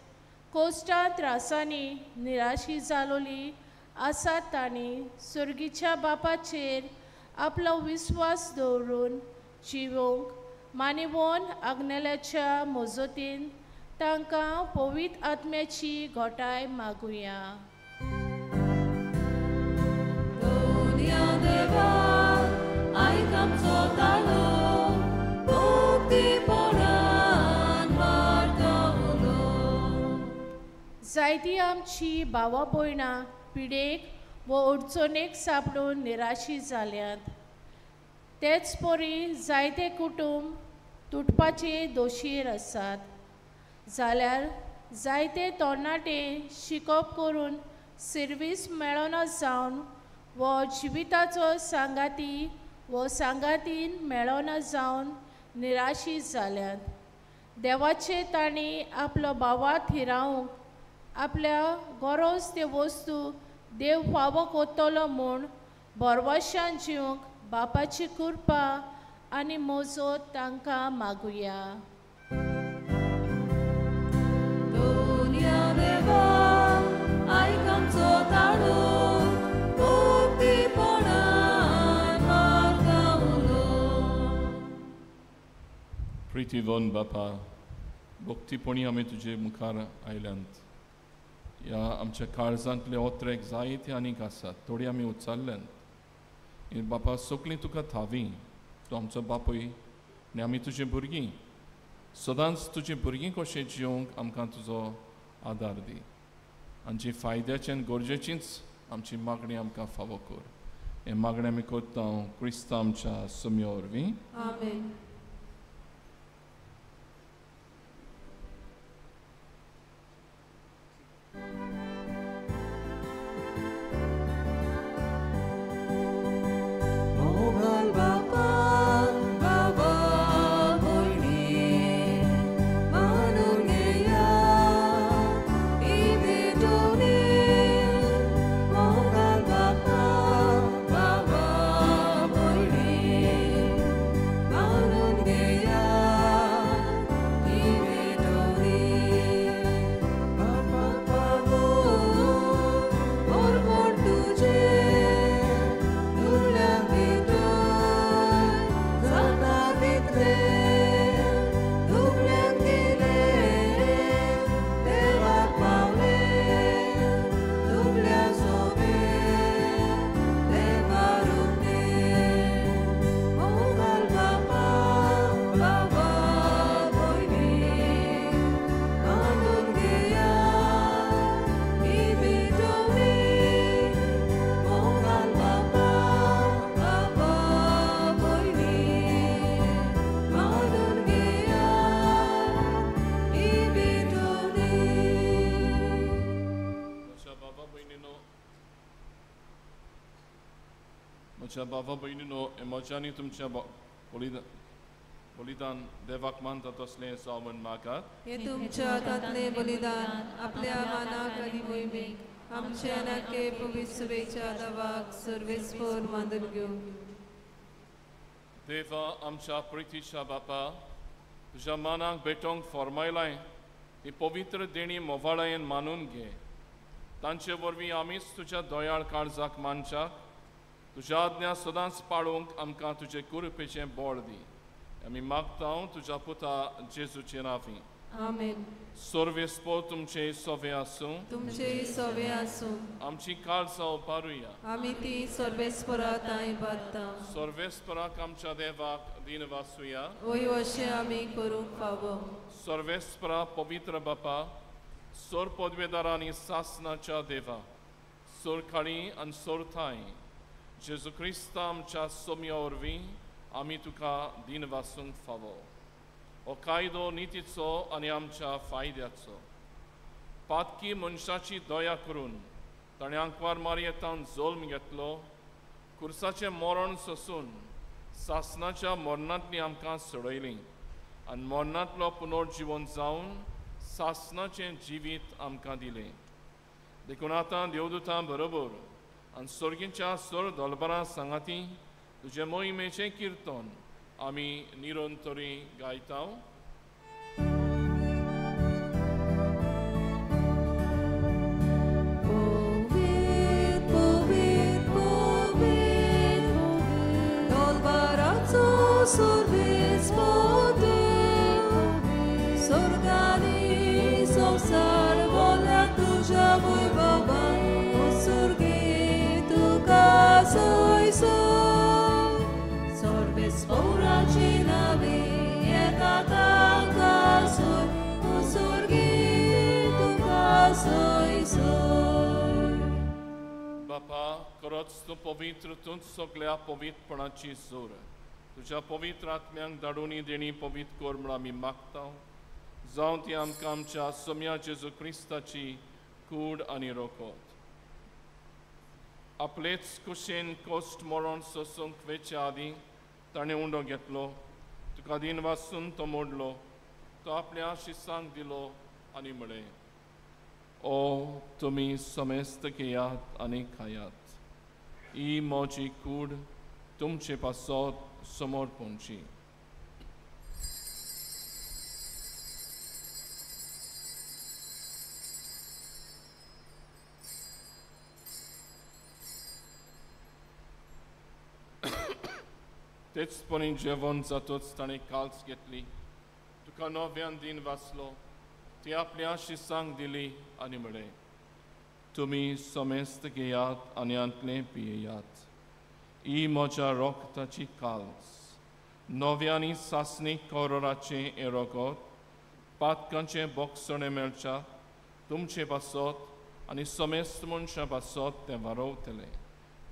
कोस्टां त्रासांनी निराशी जालोली आसात तांणी सुर्गीच्या बापाचेर आपलो विस्वास दवरून जिवोंक मानिवोन आग्नेल्याच्या मोजतीन तांकां पवित्र आत्म्याची घोटाय मागुया. जायतीं आमची भावां भयणां पिडेक व अडचणेक सापडून निराशी जाल्यात. तेच परी जायते कुटुंब तुटपाचे दोशीर आसात. जाल्यार जायते तरणाटे शिकोप करून सर्वीस मेळना जावन व जिविताचो सांगाती व सांगातीन मेळना जावन निराशी जाल्यात. देवाचे तांणी आपलो भावा थिरावंक आपल्या गरज ते वस्तू देव फावो कोत्तलो म्हूण बोरवाशान जिवंक बापाची कृपा आनी मोजत तांकां मागुया. प्रितीवन बापा, भक्तीपणी आमी तुजे मुखार आयल्यांत. ह्या आमच्या काळजांतले ओत्रेक जायते आनीक आसात, थोडी आमी उच्चारल्यांत. बापा सगळीं तुका थावी, तूं आमचो बापूय आनी आमी तुजी भुरगीं. सदांच तुजी भुरगीं कशें जिवंक आमकां तुजो आदार दी. आनी जी फायद्याची आनी गरजेचीच आमची मागणी आमकां फावो कर. हें मागणें आमी करता क्रिस्तांव आमच्या सुमया वरवीं. आमेन. म्हज्या बाबा भयणीनो, म्हज्यानी तुमच्या बलिदान देवाक मानता तसलें जावन मागात. हे तुमच्या हातांतले बलिदान आपल्या मानाक आनी मोहिमेक आमच्या नाके पवित्र सुबेच्या दावाक सर्वेस्पर मानून घेवं. देवा आमच्या प्रितीच्या बापा, तुज्या मानाक भेटोंक फॉर्मायलाय ही पवित्र देणी मोवाळायेन मानून घे. तांचे वरवीं आमीच तुज्या दोयाळ काळजाक मानच्याक तुज्या आज्ञा सदांच पाळूंक आमकां तुजे कृपेचें बोळ दी. आमी मागता तुज्या पुता जेजूचे नांवी. आमेन. सर्वेस्पो तुमचे सोवे आसूं. तुमचे सोवे आसूं. आमची काळजां उबारुया. आमी ती सर्वेस्पराक ताय बादता. सर्वेस्पराक आमच्या देवाक दिन वासुया. ओय अशें आमी करूंक फावो. सर्वेस्परा पवित्र बापा, सोर पदवेदारांनी सासनाच्या देवा, सोर खाळी आनी सोर थाय जेजू क्रिस्ता आमच्या सोम्या वरवीं आमी तुका दिन वासूंक फावो. हो कायदो नितीचो आनी आमच्या फायद्याचो. पातकी मनशाची दया करून ताणें आंकवार मारयेतान जल्म घेतलो. कुर्साचें मरण सोसून सासनाच्या मरणांतली आमकां सोडयली आनी मरणांतलो पुनर्जीवन जावन सासनाचें जिवीत आमकां दिलें. देखून आतां देवदूतां बरोबर आनी सर्गीच्या सर दोलबारां सांगाती तुजे मोहिमेचें किर्तन आमी निरंतरी गायता. Sorves poder, sorgani संसार बोला तुझ्या वैभवा, उत्सर्गी तुका सोय सोय. Sorves पौराची नावे एका ताका सोय, उत्सर्गी तुका सोय सोय. बापा, खरोच तूं पवित्र, तूंच सगळ्या पवित्रपणाची जोर. तुझ्या पवित्र आत्म्यांक धाडून देणी पवित्र कर म्हूण आमी मागता. जावं ती आमकां आमच्या सोम्या जेजू क्रिस्ताची कूड आनी रोखोत. आपलेच कुशेन कोश्ट मरण सोसूंक वेचे आदीं ताणें उंडो घेतलो. तुका दिन वाचून तो मोडलो. तो आपल्या शिसांक दिलो आनी म्हळें, ओ तुमी समेस्त घेयात आनी खायात. ही म्हजी कूड तुमचे पासत समर्पणची. तेचपणी जेवण जातोच ताणें काल्स घेतली. तुका नव्यान दिन वाचलो. ती आपल्या शिसांक दिली आनी म्हळें, तुमी समेस्त घेयात आनी अंतले पियेयात. ही म्हज्या रोगताची काल्स. नव्यांनी सासणी कोरोराचे एरोगोत, पातकांचे बोगसणे मेळच्या तुमचे पासत आनी समेस्त मनशां पासत तें वारोवतलें.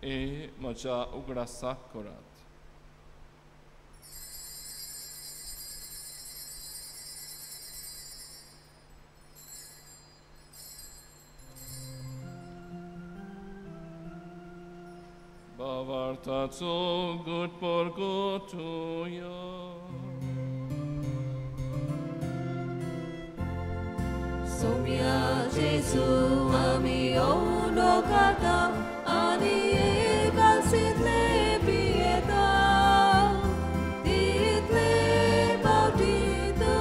हे म्हज्या उगडासाक करात. Bavartazo gut por gotuja. Somia Jesu ami ono kata ani ekalsitle pieta. Title bauti tu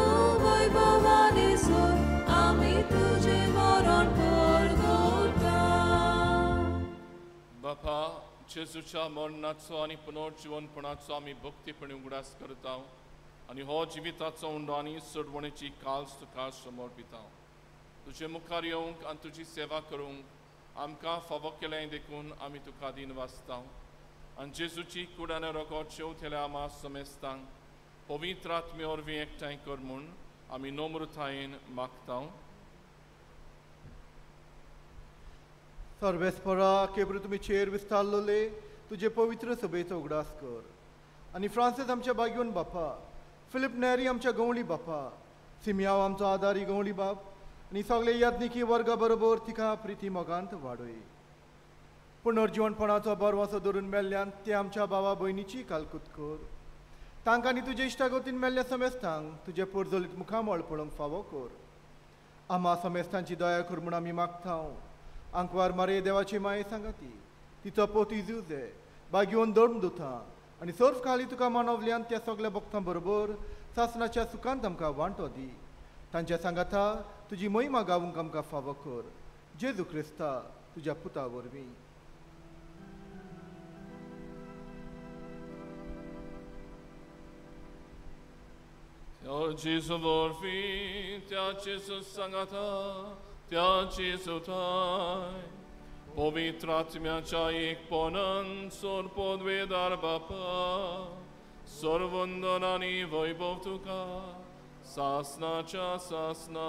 vaibhavani sur ami tuje moron por gota. Bapa, जेजूच्या मरणाचो आनी पुनर्जीवनपणाचो आमी भक्तीपणे उगडास करता आनी हो जिविताचो उंडो आनी सोडवणेची काल्स तुका समर्पिता. तुजे मुखार येवंक आनी तुजी सेवा करूंक आमकां फावो केलें देखून आमी तुका दिन वाचता. आनी जेजूची कूड आनी रोगोत शेवतेल्या आमा समेस्तांक पवित्र आत्मे वरवीं एकठांय कर म्हूण आमी नम्रतायेन मागता. सर्वेस्परा केब्र तुमी चेर विस्तारलोले तुजे पवित्र सभेचो उगडास कर. आनी फ्रांसीस आमच्या बागयोन बापा, फिलिप नेरी आमच्या गवळी बापा, सिमियाव आमचो आदारी गवळी बाप आनी सगळे याज्ञिकी वर्गा बरोबर तिका प्रिती मोगांत वाडय. पुनर्जीवनपणाचो बरवासो धरून मेल्ल्यान ते आमच्या भावा भयणीची कालकूत कर. तांकां आनी तुजे इश्टागोतीन मेल्ल्या समेस्तांक तुजे परजोलीत मुखामळ पळोवंक फावो कर. आम्हा समेस्तांची दया कर म्हूण आमी मागता. आंकवार मारे देवाची माये सांगाती, तिचो पोती जुजे बागयोन दर्म दुथा आनी सर्फ खाली तुका मानवल्यान त्या सगळ्या भक्तां बरोबर सासणाच्या सुखांत आमकां वांटो दी. तांच्या सांगाता तुजी महिमा गावूंक आमकां फावो कर. जेजू क्रिस्ता तुज्या पुता वरवीं. Jesu वरवीं त्या जेजू सांगाता त्या जेजूताय पवित्र आत्म्याच्या एकपणान सोरपोदवेदार बापा सर्वंदन आनी वैभव तुका सासनाच्या सासना.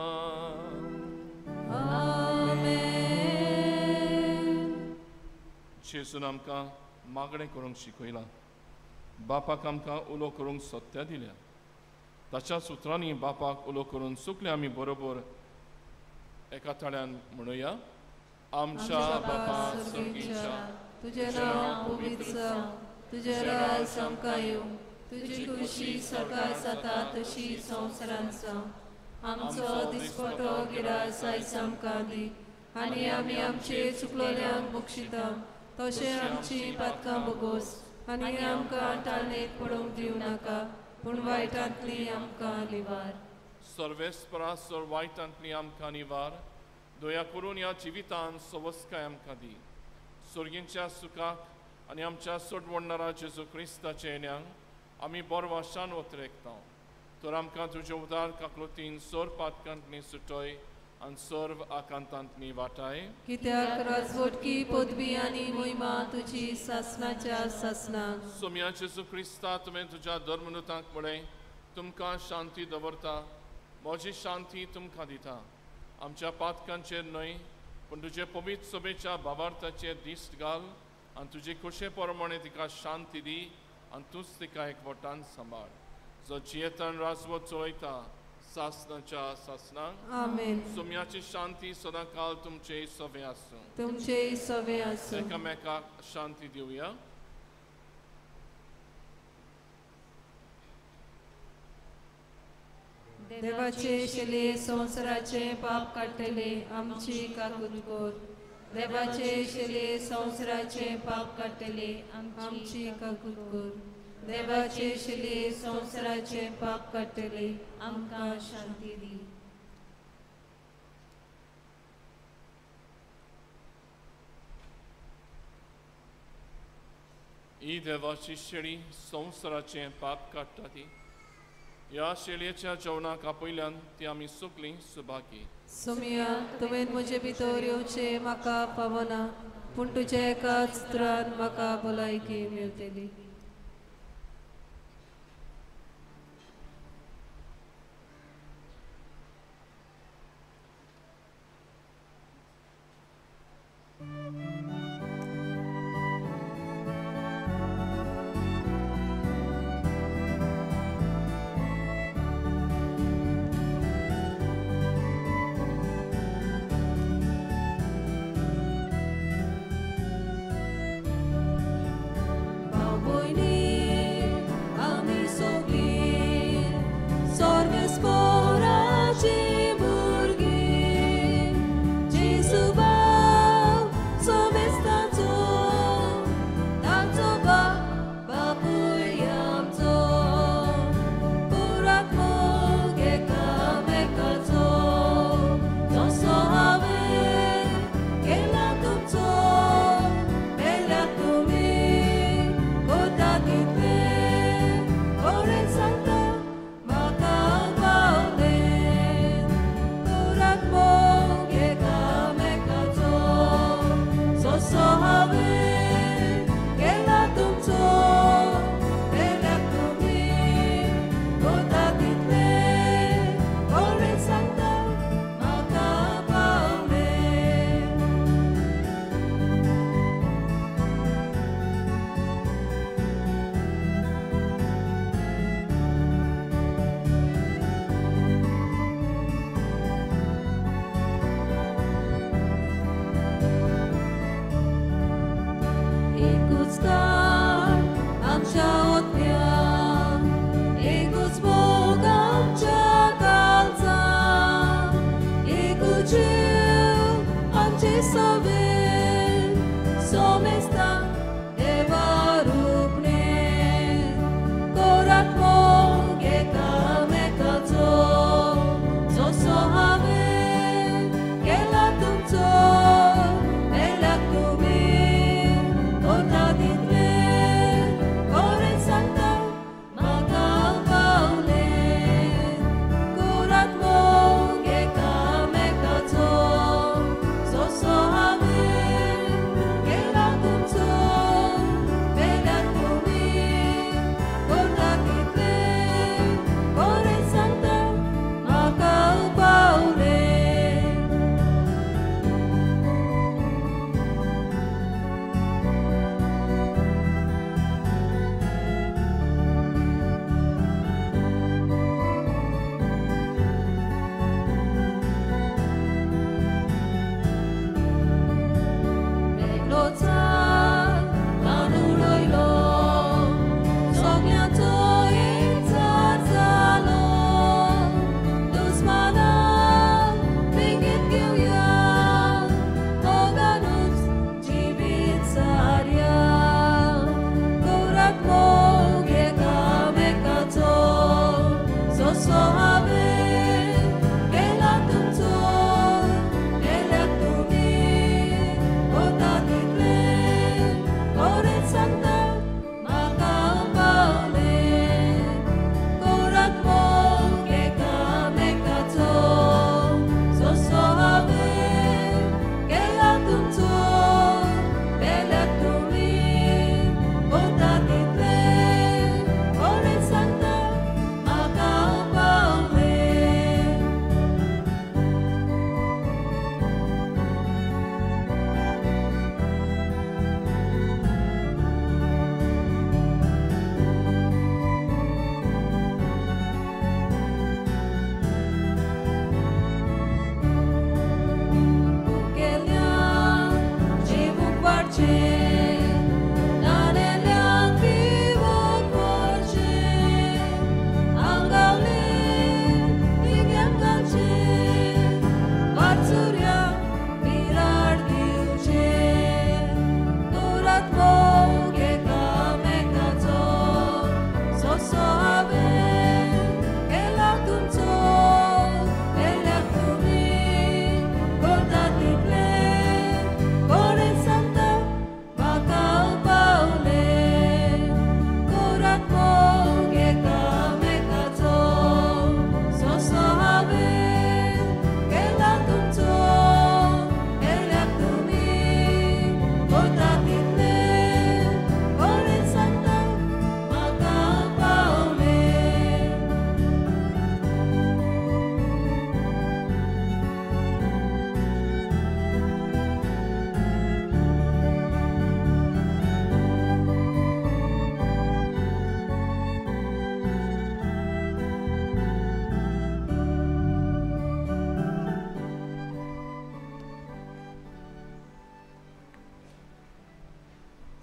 जेजून आमकां मागणें करूंक शिकयलां. बापाक आमकां उलो करूंक सत्या दिल्या. ताच्या सुत्रांनी बापाक उलो करून चुकले आमी बरोबर एका ताळ्यान म्हणुया. आमच्या बापा स्वर्गीच्या, तुझे नाव पवित्र जावं, तुझे राज आमकां येवं, तुजी खुशी सकाळ जाता तशी संवसारांत जावं. आमचो दिसपटो गिरास आयज आमकां दी आनी आमी आमचे चुकलोल्यांक बक्षिता तशें आमची पातकां बगोस आनी आमकां टाळणेत पडूंक दिवं नाका पूण वायटांतली आमकां लिवार सर्वेस्परा सर वायटांतली आमकां निवार दया करून ह्या जिवितान सवस्काय आमकां दी सुर्गींच्या सुखाक आनी आमच्या सोडवडणारा जेजू क्रिस्ताचे येण्याक आमी बोरवाशान वतरेकता तर आमकां तुजे उदार काकलोतीन सोर पातकांतनी सुटय आनी सर्व आकांतांतनी वाटाय कित्याक राजवटकी पदवी आनी मोहिमा तुजी सासणाच्या सासणाक सोम्या जेजू क्रिस्ता तुवें तुज्या धर्मदूतांक पळय तुमकां शांती दवरता म्हजी शांती तुमकां दिता आमच्या पातकांचेर न्हय पूण तुजे पवित्र सभेच्या भावार्थाचेर दिश्ट घाल आनी तुजे खुशे प्रमाणे तिका शांती दी आनी तूंच तिका एकवटान सांबाळ जो जियेतान राजवट चलयता सासणाच्या सासणाक आमेन सोम्याची शांती सदां काल तुमचे सवे आसूं तुमचे सवे आसूं एकामेकाक शांती दिवया देवाचे शेले संवसाराचे पाप काडटले आमची काकूत कोर देवाचे शेले संवसाराचे पाप काडटले आमची काकूत कोर देवाचे शेले संवसाराचे पाप काडटले आमकां शांती दी ही देवाची शेळी संवसाराचे पाप काडटा ती ह्या शेळयेच्या जेवणाक आपयल्यान ती आमी सुकली सुभागी सोम्या तुवें म्हजे भितर येवचे म्हाका पावना पूण तुज्या एकाच उतरान म्हाका भलायकी मेळटली So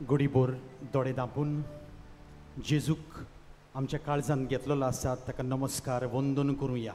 गोडीबोर दोळे दांपून जेजूक आमच्या काळजान घेतलेलो आसा ताका नमस्कार वंदन करूया.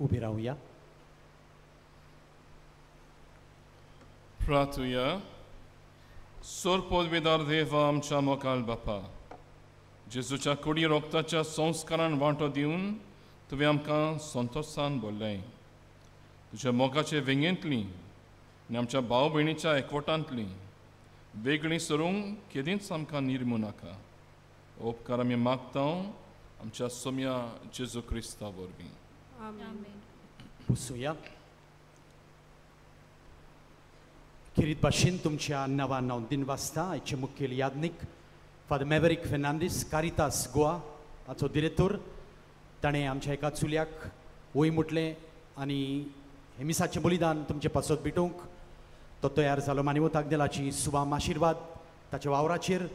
उभी राहूया. प्रार्थूया. सोरपोदवेदार देवा आमच्या मोकाल बापा, जेजूच्या कुडी रोगताच्या संस्कारान वांटो दिवन तुवें आमकां संतोशान बोल्लें. तुज्या मोगाचे वेंगेंतली आनी आमच्या भाव भयणीच्या एकवटांतली वेगळी सरूंक केदींच आमकां निर्मू नाका. उपकार आमी मागता आमच्या सोम्या जेजू क्रिस्ता वरवीं. पुसूया. खेरीत भाशेन तुमच्या नांवां नोंदीन वाचता. आयचे मुखेल यादनीक father Maverick Fernandes, Caritas Goa हाचो डिरेक्टर. ताणें आमच्या एका चुल्याक वय मुटलें आनी हे मिसाचें बलिदान तुमचे पासत भिटूंक तो तयार जालो. मानिवत आग्नेलाची सुवाम आशिर्वाद ताच्या वावराचेर,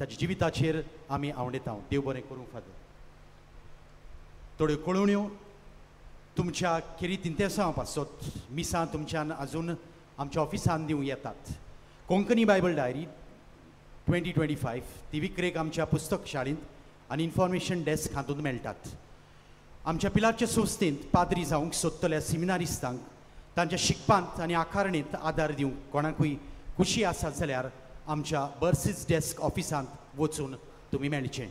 ताच्या जिविताचेर आमी आवडेता. देव बरें करूं फादर. थोड्यो कळवण्यो तुमच्या खेरीत इंतेसां पासत मिसां तुमच्यान आजून आमच्या ऑफिसान दिवं येतात. कोंकणी बायबल डायरी 2025 ती विक्रेक आमच्या पुस्तक शाळेंत आनी इन्फॉर्मेशन डेस्क हातूंत मेळटात. आमच्या पिलारच्या संस्थेंत पाद्री जावंक सोदतल्या सिमिनारिस्तांक तांच्या शिकपांत आनी आकारणेंत आदार दिवंक कोणाकूय खुशी आसा जाल्यार आमच्या बर्सीस डेस्क ऑफिसांत वचून तुमी मेळचें.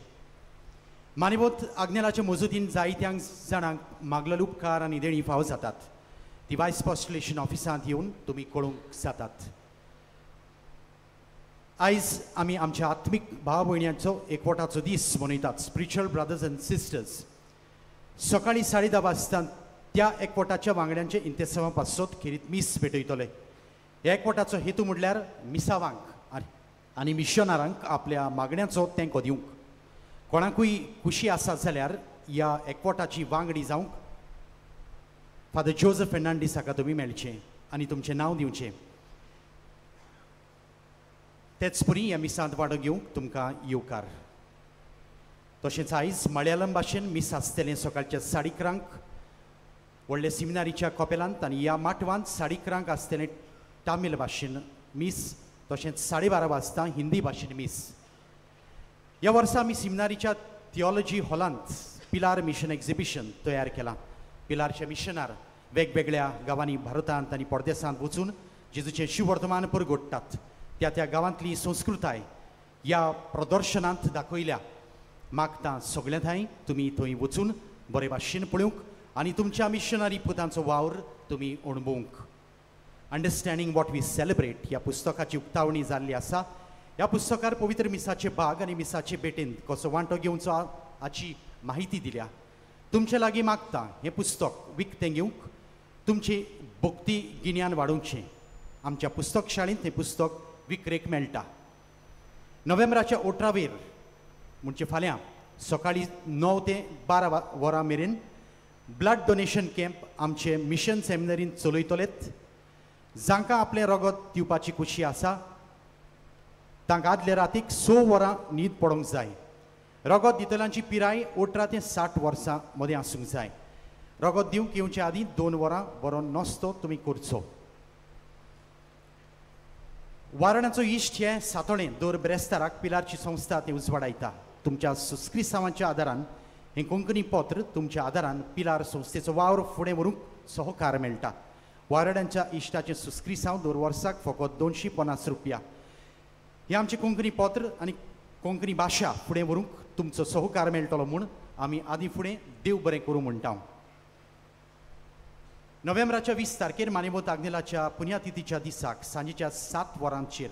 मानिवत आग्नेलाच्या मजतीन जायत्यांक जाणांक मागलेलो उपकार आनी देणी फाव जातात. ती वायस पोस्टुलेशन ऑफिसांत येवन तुमी कळोवंक जातात. आयज आमी आमच्या आत्मीक भाव भयण्यांचो एकवटाचो दीस मनयतात. Spiritual brothers and sisters. सकाळीं 10:30 वाजता त्या एकवटाच्या वांगड्यांचे इंतेसावा पासत खेरीत मीस भेटयतले. ह्या एकवटाचो हेतू म्हणल्यार मिसावांक आनी मिशनरांक आपल्या मागण्यांचो तेंको दिवंक. कोणाकूय खुशी आसा जाल्यार ह्या एकवटाची वांगडी जावंक फादर जोझफ फेर्नांडीस हाका तुमी मेळचें आनी तुमचें नांव दिवचें. तेच परी ह्या मिसांत वांटो घेवंक तुमकां येवकार. तशेंच आयज मलयाळम भाशेन मीस आसतलें सकाळच्या 11:30 व्हडले सिमिनारीच्या कॉपेलांत आनी ह्या माटवांत 11:30 आसतलें तामील भाशेन मीस. तशेंच 12:30 वाजता हिंदी भाशेन मीस. ह्या वर्सा आमी सिमिनारीच्या थियोलॉजी हॉलांत पिलार मिशन एक्झिबिशन तयार केलां. पिलारचे मिशनार वेगवेगळ्या गांवांनी भारतांत आनी परदेसांत वचून जेजूचें शिवर्तमान परगोडटात. त्या त्या गांवांतली संस्कृताय ह्या प्रदर्शनांत दाखयल्या. मागता सगळ्या थंय तुमी थंय वचून बरे भाशेन पळोवंक आनी तुमच्या मिशनरी पुतांचो वावर तुमी अणभवंक. अंडरस्टँडींग वॉट वी सेलिब्रेट ह्या पुस्तकाची उक्तावणी जाल्ली आसा. ह्या पुस्तकार पवित्र मिसाचे भाग आनी मिसाचे भेटेंत कसो वांटो घेवचो हाची माहिती दिल्या. तुमचे लागीं मागता हें पुस्तक विकतें घेवंक, तुमची भक्ती गिन्यान वाडोवचें आमच्या पुस्तक शाळेंत हें पुस्तक विक्रेक मेळटा. नोव्हेंबराच्या 18 म्हणजे फाल्यां सकाळीं 9 ते 12 वरां मेरेन ब्लड डोनेशन कॅम्प आमचे मिशन सेमिनरींत चलयतलेत. जांकां आपलें रगत दिवपाची खुशी आसा तांकां आदले रातीक 6 वरां न्हीद पडोंक जाय. रगत दितल्यांची पिराय 18 ते 60 वर्सां मदीं आसूंक जाय. रगत दिवंक येवचे आदीं 2 वरां बरो नस्तो तुमी करचो. वारणाचो इश्ट हे सातोळें दर ब्रेस्ताराक पिलारची संस्था ते उजवाडायता. तुमच्या सुस्क्रिसांवांच्या आदारान हें कोंकणी पत्र तुमच्या आदारान पिलार संस्थेचो वावर फुडें व्हरूंक सहकार मेळटा. वारड्यांच्या इश्टाचें सुस्क्रिसांव दर वर्साक फकत 250 रुपया. हें आमचें कोंकणी पत्र आनी कोंकणी भाशा फुडें व्हरूंक तुमचो सहकार मेळटलो म्हूण आमी आदीं फुडें देव बरें करूं म्हणटा. नोव्हेंबराच्या 20 तारखेर मानेवत आग्नेलाच्या पुण्यतिथीच्या दिसाक सांजेच्या 7 वरांचेर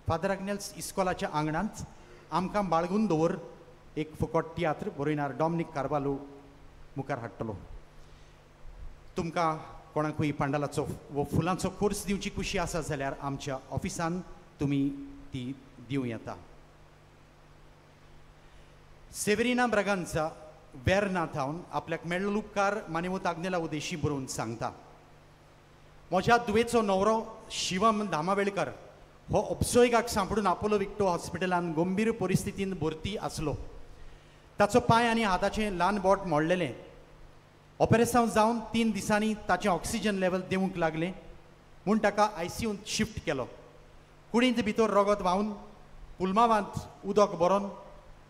फादर आग्नेल्स इस्कॉलाच्या आंगणांत आमकां बाळगून दवर एक फुकट तियात्र बरयणार डॉमिनिक कार्वालो मुखार हाडटलो. तुमकां कोणाकूय पांडालाचो वो फुलांचो कोर्स दिवची खुशी आसा जाल्यार आमच्या ऑफिसान तुमी ती दिवं येता. सेवेरिना ब्रागांचा वेर्नाथावन आपल्याक मेळ्ळो उपकार मानेवत आग्नेला उदेशी बरोवन सांगता. म्हज्या दुवेचो न्हवरो शिवम धामावेळकर हो उपसोयगाक सांपडून आपोलो विक्टो हॉस्पिटलान गंभीर परिस्थितीन भरती आसलो. ताचो पांय आनी हाताचें ल्हान बोट मोडलेलें. ऑपरेशन जावन 3 दिसांनी ताचें ऑक्सिजन लेवल देवूंक लागलें म्हूण ताका ICUंत शिफ्ट केलो. कुडींत भितर रगत व्हांवन पुलमावांत उदक भरोन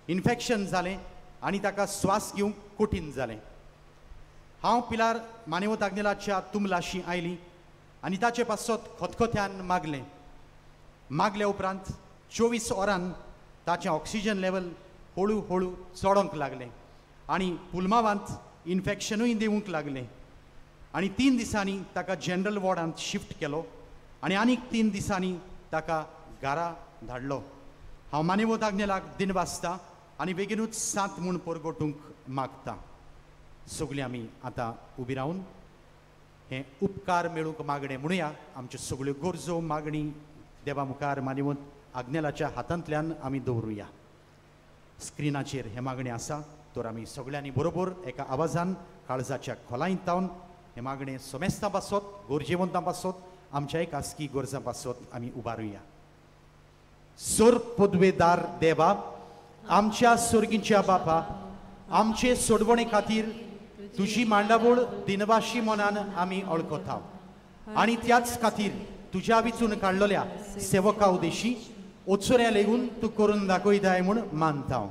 इन्फेक्शन जालें आनी ताका स्वास घेवंक कठीण जालें. हांव पिलार मानेवत आग्नेलाच्या तुमलाशी आयली आनी ताचे पासत खतखत्यान मागले उपरांत 24 वरांन ताचें ऑक्सिजन लेवल हळू हळू चडोंक लागलें आनी पुलमावांत इन्फेक्शनूय देवूंक लागलें आनी 3 दिसांनी ताका जनरल वॉर्डांत शिफ्ट केलो आनी आनीक 3 दिसांनी ताका घरा धाडलो. हांव मानेवत आग्नेलाक दिनवासता आनी बेगीनूच 7 म्हूण परगटूंक मागता. सगळीं आमी आतां उबी रावन हें उपकार मेळूंक मागणें म्हणुया. आमच्यो सगळ्यो गरजो मागणी देवा मुखार मानेवत आग्नेलाच्या हातांतल्यान आमी दवरुया. स्क्रिनाचेर हें मागणें आसा तर आमी सगळ्यांनी बरोबर एका आवाजान काळजाच्या खोलायेंत तावन हें मागणें सोमेस्तां पासत गरजेवंतां पासत आमच्या खासगी गरजां पासत आमी उबारुया. सोर पदवेदार देवा, आमच्या सुर्गीच्या बापा, आमचे सोडवणे खातीर तुजी मांडावळ दिनवाशी मनान आमी अळखता आनी त्याच खातीर तुज्या विचून काडलेल्या सेवका उदेशी ओचोऱ्या लेगून तूं करून दाखयताय म्हूण मानता.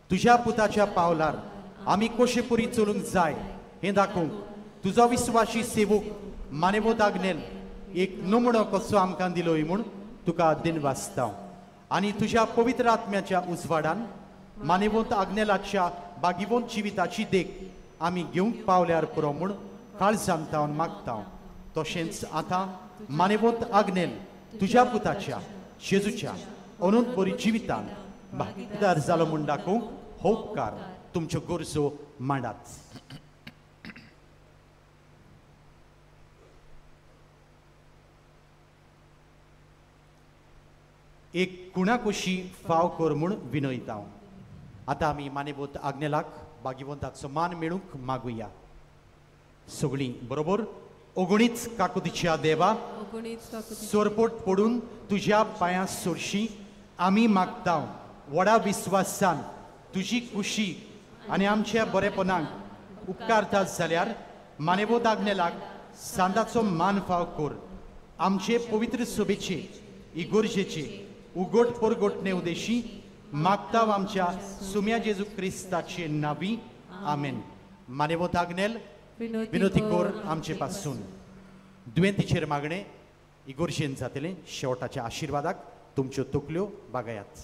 तुज्या पुताच्या पावलार आमी कशे परी चलूंक जाय हें दाखोवंक तुजो विस्वासी सेवक मानेवत आग्नेल एक नमुनो कसो आमकां दिलोय म्हूण तुका दिनवासता. आनी तुज्या पवित्र आत्म्याच्या उजवाडान मानेवत आग्नेलाच्या बागीवंत जिविताची देख आमी घेवंक पावल्यार पुरो म्हूण काळजान तावन मागता. तशेंच आतां मानेवत आग्नेल तुज्या पुताच्या जेजूच्या अनंत बरी जिवितान भागीदार जालो म्हूण दाखोवंक हो उपकार तुमच्यो गरजो मांडात. एक कुणाकुशी फाव कर म्हूण विनयता. आतां आमी मानेवत आग्नेलाक भागीवंताचो मान मेळूंक मागुया. सगळीं बरोबर. ओगणीच काकुतीच्या देवा, सोरपोट पडून तुज्या पांयां सोरशी आमी मागता. व्हडा विस्वासान तुजी खुशी आनी आमच्या बरेपणाक उपकारता जाल्यार मानेवत आग्नेलाक सांदाचो मान फाव कर. आमचे पवित्र सभेचे इगोर्जेचे उगोट परगोटणे उदेशी मागता आमच्या सुम्या जेजू क्रिस्ताचे नावी. आमेन. मानेवत आग्नेल विनोती कोर आमचे पासून दुयेंतीचेर मागणे इगोर्जेन जातले. शेवटाच्या आशिर्वादाक तुमच्यो तकल्यो बागायात.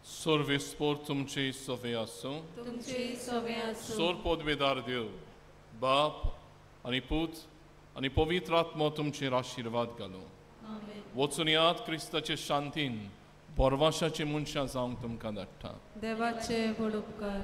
सर्वेस्पोर तुमचे सवे आसूं. सोर पदवेदार देव बाप आनी पूत आनी पवित्र आत्मो तुमचेर आशिर्वाद घालो. वचून यात क्रिस्ताचे शांतीन बोरवाशाचे मनशां जावंक तुमकां धाडटा. देवाचे बड उपकार.